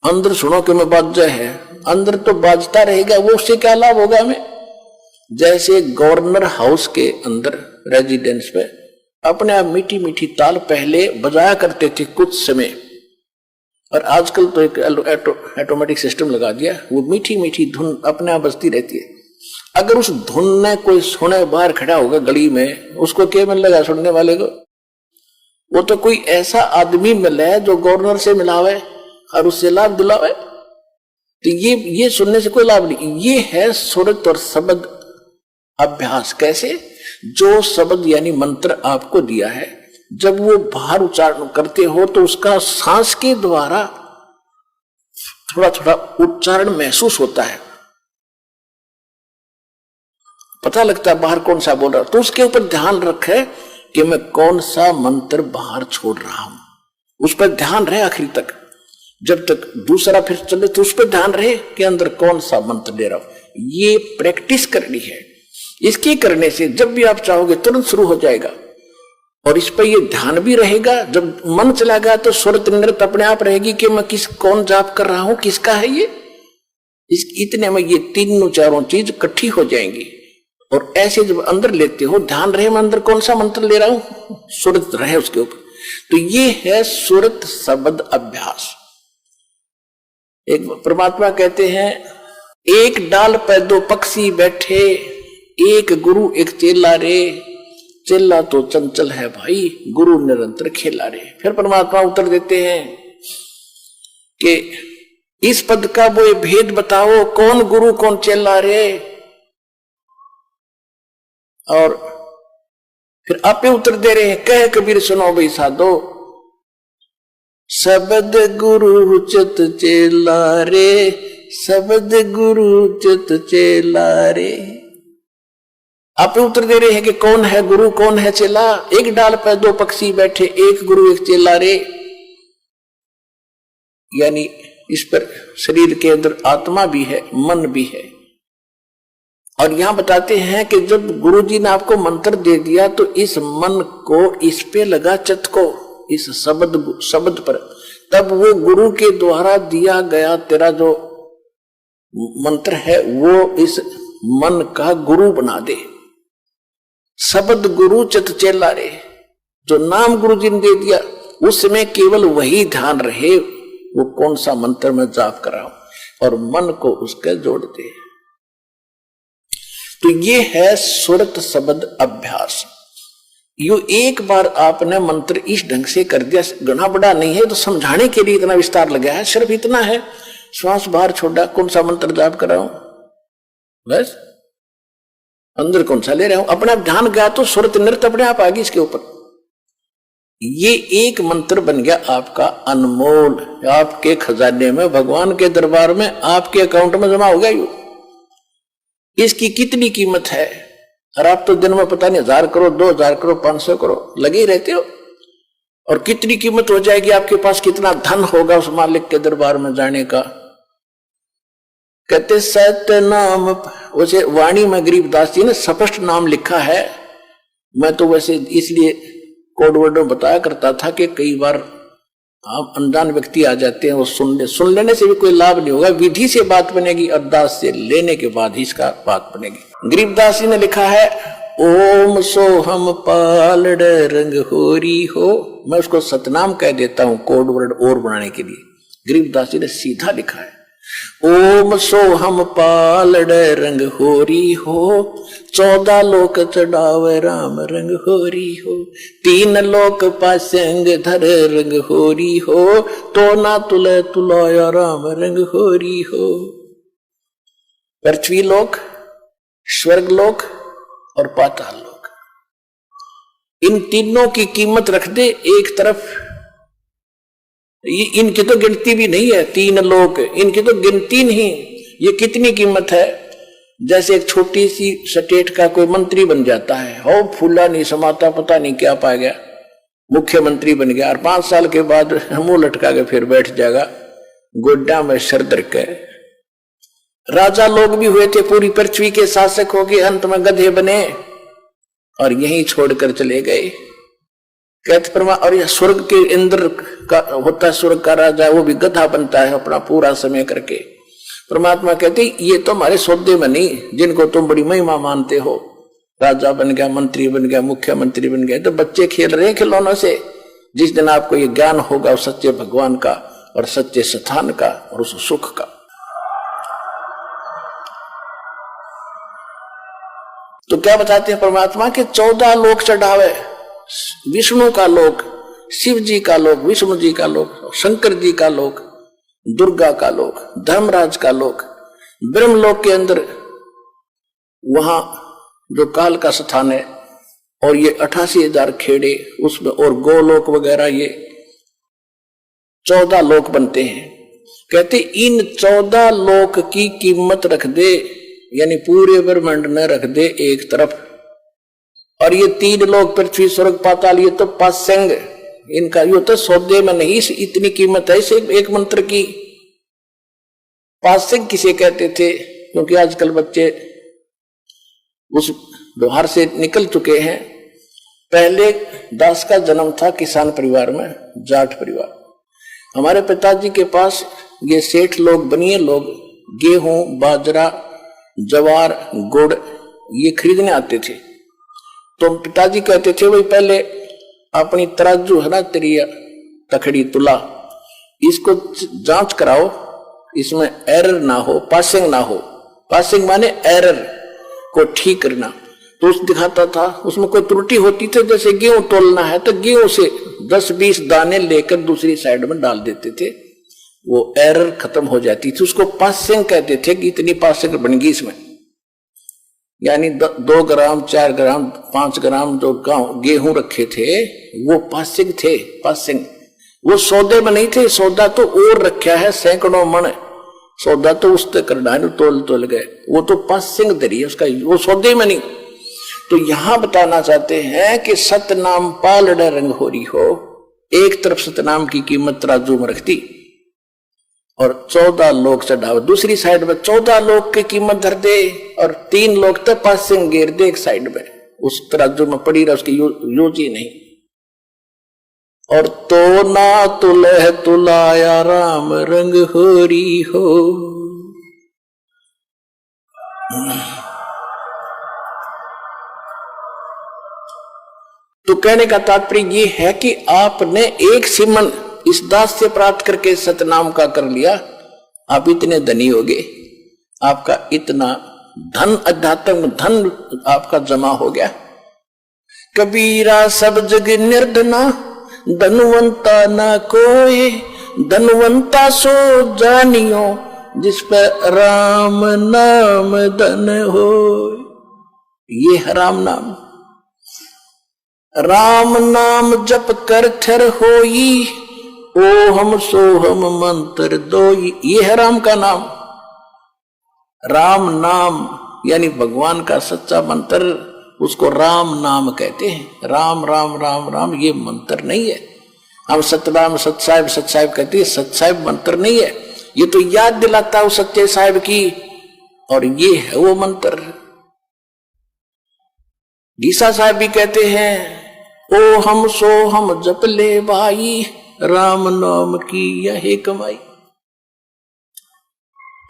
अंदर सुनो कि मैं बाजा है, अंदर तो बाजता रहेगा, वो उससे क्या लाभ होगा हमें। जैसे गवर्नर हाउस के अंदर रेजिडेंस पे अपने आप मीठी मीठी ताल पहले बजाया करते थे कुछ समय, और आजकल तो एक ऑटोमेटिक सिस्टम लगा दिया, वो मीठी मीठी धुन अपने आप बजती रहती है। अगर उस धुन में कोई सुने बाहर खड़ा होगा गली में, उसको क्या मिल लगा सुनने वाले को? वो तो कोई ऐसा आदमी मिले जो गवर्नर से मिलावे, और उससे लाभ दिलावे। तो ये सुनने से कोई लाभ नहीं। ये है सुरत और शब्द अभ्यास। कैसे? जो शब्द यानी मंत्र आपको दिया है, जब वो बाहर उच्चारण करते हो तो उसका सांस के द्वारा थोड़ा थोड़ा उच्चारण महसूस होता है, पता लगता है बाहर कौन सा बोल रहा। तो उसके ऊपर ध्यान रखे कि मैं कौन सा मंत्र बाहर छोड़ रहा हूं, उस पर ध्यान रहे आखिरी तक। जब तक दूसरा फिर चले तो उस पर ध्यान रहे कि अंदर कौन सा मंत्र दे रहा हूं। ये प्रैक्टिस करनी है। इसके करने से जब भी आप चाहोगे तुरंत शुरू हो जाएगा। और इस पर ये ध्यान भी रहेगा। जब मन चला गया तो सुरत नृत्य अपने आप रहेगी कि मैं कौन जाप कर रहा हूं, किसका है ये। इतने में ये तीनों चारों चीज इकट्ठी हो जाएंगी। और ऐसे जब अंदर लेते हो, ध्यान रहे मैं अंदर कौन सा मंत्र ले रहा हूं, सुरत रहे उसके ऊपर। तो ये है सुरत शब्द अभ्यास। एक परमात्मा कहते हैं, एक डाल पे दो पक्षी बैठे, एक गुरु एक चेला रे। चेला तो चंचल है भाई, गुरु निरंतर खेला रे। फिर परमात्मा उत्तर देते हैं कि इस पद का वो भेद बताओ, कौन गुरु कौन चेला रे। और फिर आपे उत्तर दे रहे हैं, कह कबीर सुनो भाई साधो, शब्द गुरु चित चेला रे, शब्द गुरु चित चेला रे। आप उत्तर दे रहे हैं कि कौन है गुरु कौन है चेला। एक डाल पर दो पक्षी बैठे, एक गुरु एक चेला रे। यानी इस पर शरीर के अंदर आत्मा भी है, मन भी है। और यहां बताते हैं कि जब गुरु जी ने आपको मंत्र दे दिया तो इस मन को इस पे लगा, चित्त को इस शब्द पर, तब वो गुरु के द्वारा दिया गया तेरा जो मंत्र है वो इस मन का गुरु बना दे। शब्द गुरु चित चेला रे। जो नाम गुरु जी ने दे दिया उसमें केवल वही ध्यान रहे, वो कौन सा मंत्र मैं जाप कर रहा हूं, और मन को उसके जोड़ दे। तो ये है सुरत शब्द अभ्यास। यो एक बार आपने मंत्र इस ढंग से कर दिया, घना बड़ा नहीं है तो समझाने के लिए इतना विस्तार लगा है। सिर्फ इतना है, श्वास बाहर छोड़ा, कौन सा मंत्र जाप कर रहा हूं, बस अंदर कौन सा ले रहा हूं, अपना ध्यान गया तो सुरत नृत्य अपने आप आ गई इसके ऊपर। ये एक मंत्र बन गया आपका अनमोल, आपके खजाने में, भगवान के दरबार में, आपके अकाउंट में जमा हो गया। यू इसकी कितनी कीमत है। और आप तो दिन में पता नहीं 1000 करो, 2000 करो, 500 करो लगे ही रहते हो। और कितनी कीमत हो जाएगी, आपके पास कितना धन होगा उस मालिक के दरबार में जाने का। कहते सत्य नाम, वैसे वाणी में गरीबदास जी ने स्पष्ट नाम लिखा है। मैं तो वैसे इसलिए कोड वर्ड में बताया करता था कि कई बार आप अनजान व्यक्ति आ जाते हैं, वो सुन लेने से भी कोई लाभ नहीं होगा। विधि से बात बनेगी, अरदास से लेने के बाद ही इसका बात बनेगी। गरीबदास जी ने लिखा है, ओम सोहम पालड़ रंग होरी हो। मैं उसको सतनाम कह देता हूं कोड वर्ड और बनाने के लिए। गरीबदास जी ने सीधा लिखा है, ओम सोहम पालड़ रंग होरी हो, 14 लोक चढ़ावे राम रंग होरी हो, 3 लोक पासंग धर रंग होरी हो, तो ना तुले तुलाया राम रंग होरी हो। पृथ्वी लोक, स्वर्ग लोक और पाताल लोक, इन तीनों की कीमत रख दे एक तरफ। इनकी तो गिनती भी नहीं है, 3 लोक, इनकी तो गिनती नहीं। ये कितनी कीमत है। जैसे एक छोटी सी स्टेट का कोई मंत्री बन जाता है, हो फूला नहीं समाता, पता नहीं क्या पा गया, मुख्यमंत्री बन गया, और 5 साल के बाद मुंह लटका के फिर बैठ जाएगा गोड्डा में सर धर के। राजा लोग भी हुए थे, पूरी पृथ्वी के शासक हो गए, अंत में गधे बने और यहीं छोड़कर चले गए। कहते परमा, और यह स्वर्ग के इंद्र का होता है, स्वर्ग का राजा, वो भी गधा बनता है अपना पूरा समय करके। परमात्मा कहते ये तो हमारे सौदे में नहीं, जिनको तुम बड़ी महिमा मानते हो, राजा बन गया, मंत्री बन गया, मुख्यमंत्री बन गया, तो बच्चे खेल रहे हैं खिलौनों से। जिस दिन आपको ये ज्ञान होगा उस सच्चे भगवान का और सच्चे स्थान का और उस सुख का। तो क्या बताते हैं परमात्मा के 14 लोक चढ़ावे, विष्णु का लोक, शिव जी का लोक, विष्णु जी का लोक, शंकर जी का लोक, दुर्गा का लोक, धर्मराज का लोक, ब्रह्मलोक के अंदर वहां जो काल का स्थान है, और ये 88,000 खेड़े उसमें, और गोलोक वगैरह, ये 14 लोक बनते हैं। कहते इन 14 लोक की कीमत रख दे, यानी पूरे ब्रह्मांड में रख दे एक तरफ, और ये 3 लोक पृथ्वी स्वर्ग पाताल, ये तो पासंग, इनका ये तो सौदे में नहीं इतनी कीमत है इसे एक मंत्र की। पासंग किसे कहते थे? क्योंकि आजकल बच्चे उस व्यवहार से निकल चुके हैं। पहले दास का जन्म था किसान परिवार में, जाट परिवार। हमारे पिताजी के पास ये सेठ लोग, बनिए लोग गेहूं, बाजरा, जवार, गुड़ ये खरीदने आते थे। तो पिताजी कहते थे भाई पहले अपनी तराजू है ना, तेरी तखड़ी तुला, इसको जांच कराओ, इसमें एरर ना हो, पासिंग ना हो। पासिंग माने एरर को ठीक करना। तो उस दिखाता था, उसमें कोई त्रुटि होती थी, जैसे गेहूं तोलना है तो गेहूं से 10-20 दाने लेकर दूसरी साइड में डाल देते थे, वो एरर खत्म हो जाती थी। उसको पासिंग कहते थे कि इतनी पासिंग बन गई इसमें, यानी 2 ग्राम, 4 ग्राम, 5 ग्राम जो गेहूं रखे थे वो पासिंग थे। पासिंग वो सौदे में नहीं थे, सौदा तो और रखा है सैकड़ों मन, सौदा तो उस तक करना है, तोल गए, वो तो पासिंग दरी उसका, वो सौदे में नहीं। तो यहां बताना चाहते हैं कि सतनाम पालड़ रंग हो रही हो, एक तरफ सतनाम की कीमत तराजू में रखती और 14 लोग चढ़ाव दूसरी साइड में, 14 लोग की कीमत धर दे और 3 लोग तक पासिंग गिर दे एक साइड में, उस तराजू में पड़ी रहा, उसकी यूज ही नहीं। और तो ना तुलह तुलाया राम रंग हो रही हो। तो कहने का तात्पर्य ये है कि आपने एक सिमन इस दास से प्राप्त करके सतनाम का कर लिया, आप इतने धनी हो गए, आपका इतना धन, अध्यात्म धन आपका जमा हो गया। कबीरा सब जग निर्धना, धनवंता ना कोई, धनवंता सो जानियो, जिस पर राम नाम धन हो। ये है राम नाम। राम नाम जप कर ठर होई, ओ हम सो हम मंत्र दोई। ये है राम का नाम। राम नाम यानी भगवान का सच्चा मंत्र, उसको राम नाम कहते हैं। राम राम राम राम ये मंत्र नहीं है। हम सतनाम सतसाहिब सतसाहिब कहते हैं, सतसाहिब मंत्र नहीं है, ये तो याद दिलाता है सच्चे साहिब की, और ये है वो मंत्र। गीसा साहब भी कहते हैं, ओ हम सो हम जप ले भाई, राम नाम की यही कमाई।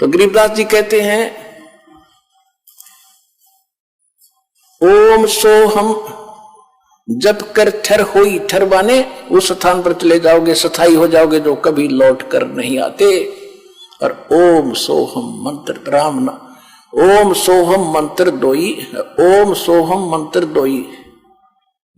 तो गरीबदास जी कहते हैं, ओम सो हम जप कर ठर होई, ठर माने उस स्थान पर चले जाओगे, स्थायी हो जाओगे जो कभी लौट कर नहीं आते। और ओम सोहम मंत्र राम ना, ओम सोहम मंत्र दोई, ओम सोहम मंत्र दोई,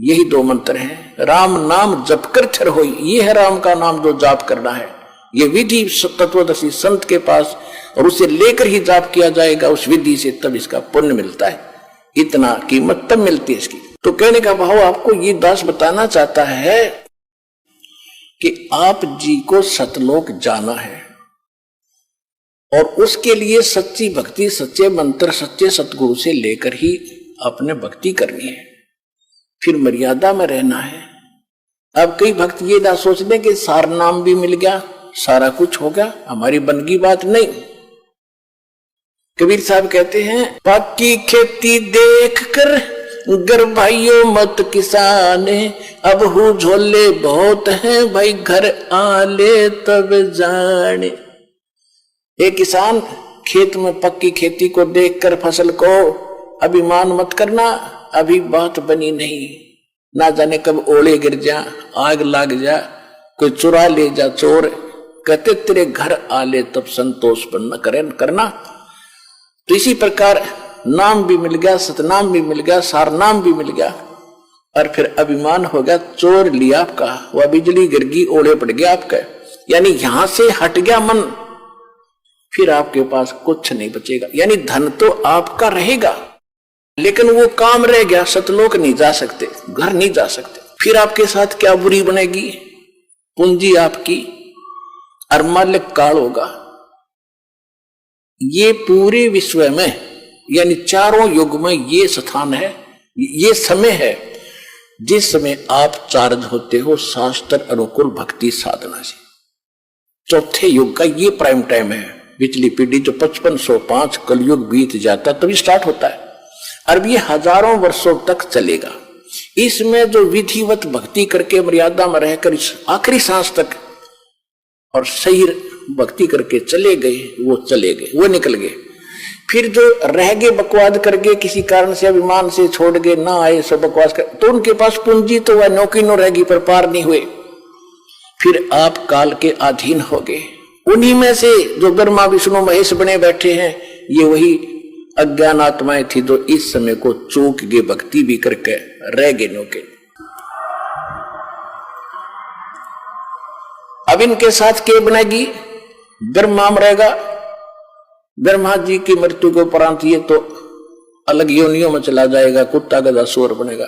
यही 2 मंत्र हैं। राम नाम जप कर ठर होई, ये है राम का नाम जो जाप करना है। ये विधि तत्वदर्शी संत के पास, और उसे लेकर ही जाप किया जाएगा उस विधि से, तब इसका पुण्य मिलता है। इतना कीमत तब मिलती है इसकी। तो कहने का भाव आपको ये दास बताना चाहता है कि आप जी को सतलोक जाना है, और उसके लिए सच्ची भक्ति, सच्चे मंत्र, सच्चे सतगुरु से लेकर ही अपने भक्ति करनी है, फिर मर्यादा में रहना है। अब कई भक्त ये ना सोच लें कि सार नाम भी मिल गया, सारा कुछ हो गया, हमारी बनगी बात नहीं। कबीर साहब कहते हैं, पक्की खेती देख कर गर भाइयों मत किसाने, अब हूँ झोले बहुत हैं भाई घर आले तब जाने। एक किसान खेत में पक्की खेती को देखकर फसल को अभिमान मत करना, अभी बात बनी नहीं, ना जाने कब ओले गिर जा, आग लग जा, कोई चुरा ले जा चोर, कहते तेरे घर आले तब संतोष न करना। तो इसी प्रकार नाम भी मिल गया, सतनाम भी मिल गया, सार नाम भी मिल गया, और फिर अभिमान हो गया, चोर लिया आपका, वह बिजली गिर गई, ओले पड़ गया आपका, यानी यहां से हट गया मन, फिर आपके पास कुछ नहीं बचेगा। यानी धन तो आपका रहेगा, लेकिन वो काम रह गया, सतलोक नहीं जा सकते, घर नहीं जा सकते। फिर आपके साथ क्या बुरी बनेगी, पूंजी आपकी और मालिक काल होगा। ये पूरे विश्व में यानी चारों युग में ये स्थान है, ये समय है जिस समय आप चार्ज होते हो शास्त्र अनुकूल भक्ति साधना से। चौथे युग का ये प्राइम टाइम है। पिछली पीढ़ी जो 5505 कलयुग बीत जाता तभी स्टार्ट होता है, और ये हजारों वर्षों तक चलेगा। इसमें जो विधिवत भक्ति करके मर्यादा में रहकर इस आखिरी सांस तक और सही भक्ति करके चले गए, वो चले गए, वो निकल गए। फिर जो रह गए बकवाद करके, किसी कारण से अभिमान से छोड़ गए, ना आए सब बकवास कर, तो उनके पास पूंजी तो वह नौकी नो रहेगी पर पार नहीं हुए। फिर आप काल के अधीन हो गए। उन्हीं में से जो ब्रह्मा विष्णु महेश बने बैठे हैं, ये वही अज्ञान आत्माएं थी जो इस समय को चूक गए, भक्ति भी करके रह गए नौके। अब इनके साथ क्या बनेगी, ब्रह्मा मरेगा, ब्रह्मा जी की मृत्यु के उपरांत ये तो अलग योनियों में चला जाएगा, कुत्ता गधा सूअर बनेगा।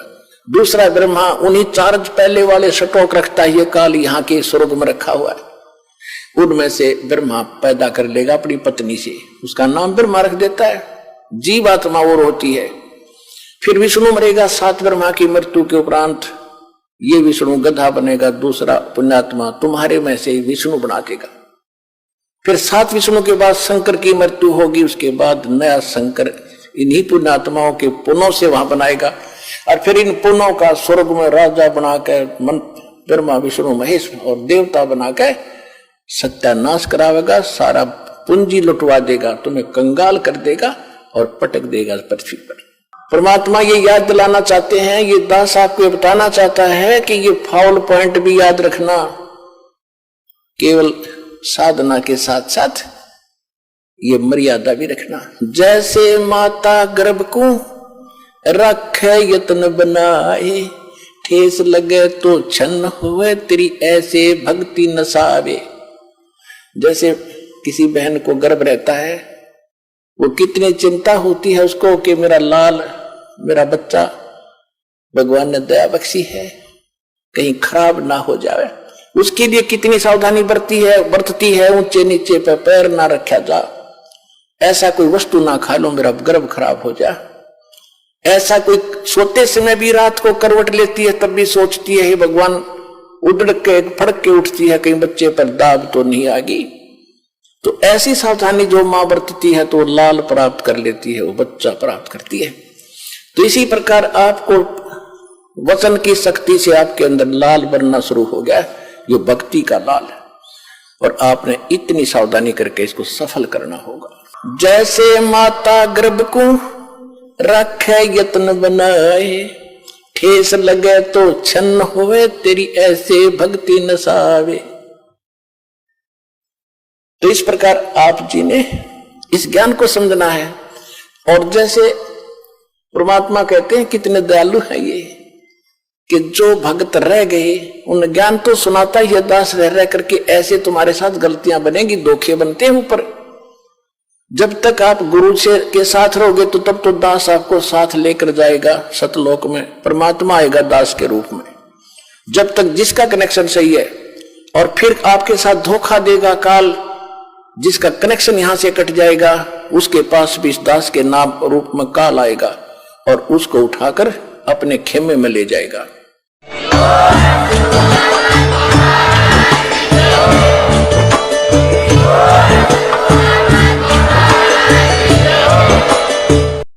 दूसरा ब्रह्मा उन्हीं चार्ज पहले वाले स्टॉक रखता है, ये काल यहाँ के स्वर्ग में रखा हुआ है, उनमें से ब्रह्मा पैदा कर लेगा अपनी पत्नी से, उसका नाम ब्रह्मा रख देता है, जीव आत्मा और होती है। फिर विष्णु मरेगा 7 ब्रह्मा की मृत्यु के उपरांत, ये विष्णु गधा बनेगा, दूसरा पुण्यात्मा तुम्हारे में से विष्णु बना देगा। फिर 7 विष्णु के बाद शंकर की मृत्यु होगी, उसके बाद नया शंकर इन्हीं पुण्यात्माओं के पुनों से वहां बनाएगा, और फिर इन पुनों का स्वर्ग में राजा बनाकर मन ब्रह्मा विष्णु महेश और देवता बनाकर सत्यानाश करावेगा, सारा पूंजी लुटवा देगा, तुम्हें कंगाल कर देगा और पटक देगा पृथ्वी पर। परमात्मा ये याद दिलाना चाहते हैं, ये दास आपको बताना चाहता है कि ये फाउल पॉइंट भी याद रखना, केवल साधना के साथ साथ ये मर्यादा भी रखना। जैसे माता गर्भ को रखे यत्न बनाए, ठेस लगे तो छन्न हुए तेरी ऐसे भक्ति नसावे। जैसे किसी बहन को गर्भ रहता है, वो कितनी चिंता होती है उसको कि मेरा लाल, मेरा बच्चा भगवान ने दया बख्शी है, कहीं खराब ना हो जाए, उसके लिए कितनी सावधानी बरतती है। ऊंचे नीचे पे पैर ना रखा जा, ऐसा कोई वस्तु ना खा लो मेरा गर्भ खराब हो जाए। ऐसा कोई सोते समय भी रात को करवट लेती है, तब भी सोचती है हे भगवान, उड़ के फड़क के उठती है कहीं बच्चे पर दाब तो नहीं आ गई। तो ऐसी सावधानी जो मां बरतती है तो लाल प्राप्त कर लेती है, वो बच्चा प्राप्त करती है। तो इसी प्रकार आपको वचन की शक्ति से आपके अंदर लाल बनना शुरू हो गया, ये भक्ति का लाल है, और आपने इतनी सावधानी करके इसको सफल करना होगा। जैसे माता गर्भ को रखे यत्न बनाए, ठेस लगे तो छन्न होवे तेरी ऐसे भक्ति नसावे। तो इस प्रकार आप जी ने इस ज्ञान को समझना है। और जैसे परमात्मा कहते हैं कितने दयालु है ये, कि जो भक्त रह गए उन ज्ञान तो सुनाता ही दास रह करके, ऐसे तुम्हारे साथ गलतियां बनेगी, धोखे बनते हैं ऊपर। जब तक आप गुरु से के साथ रहोगे तो तब तो दास आपको साथ लेकर जाएगा सतलोक में, परमात्मा आएगा दास के रूप में। जब तक जिसका कनेक्शन सही है, और फिर आपके साथ धोखा देगा काल, जिसका कनेक्शन यहां से कट जाएगा, उसके पास भी इस दास के नाम रूप में काल आएगा और उसको उठाकर अपने खेमे में ले जाएगा।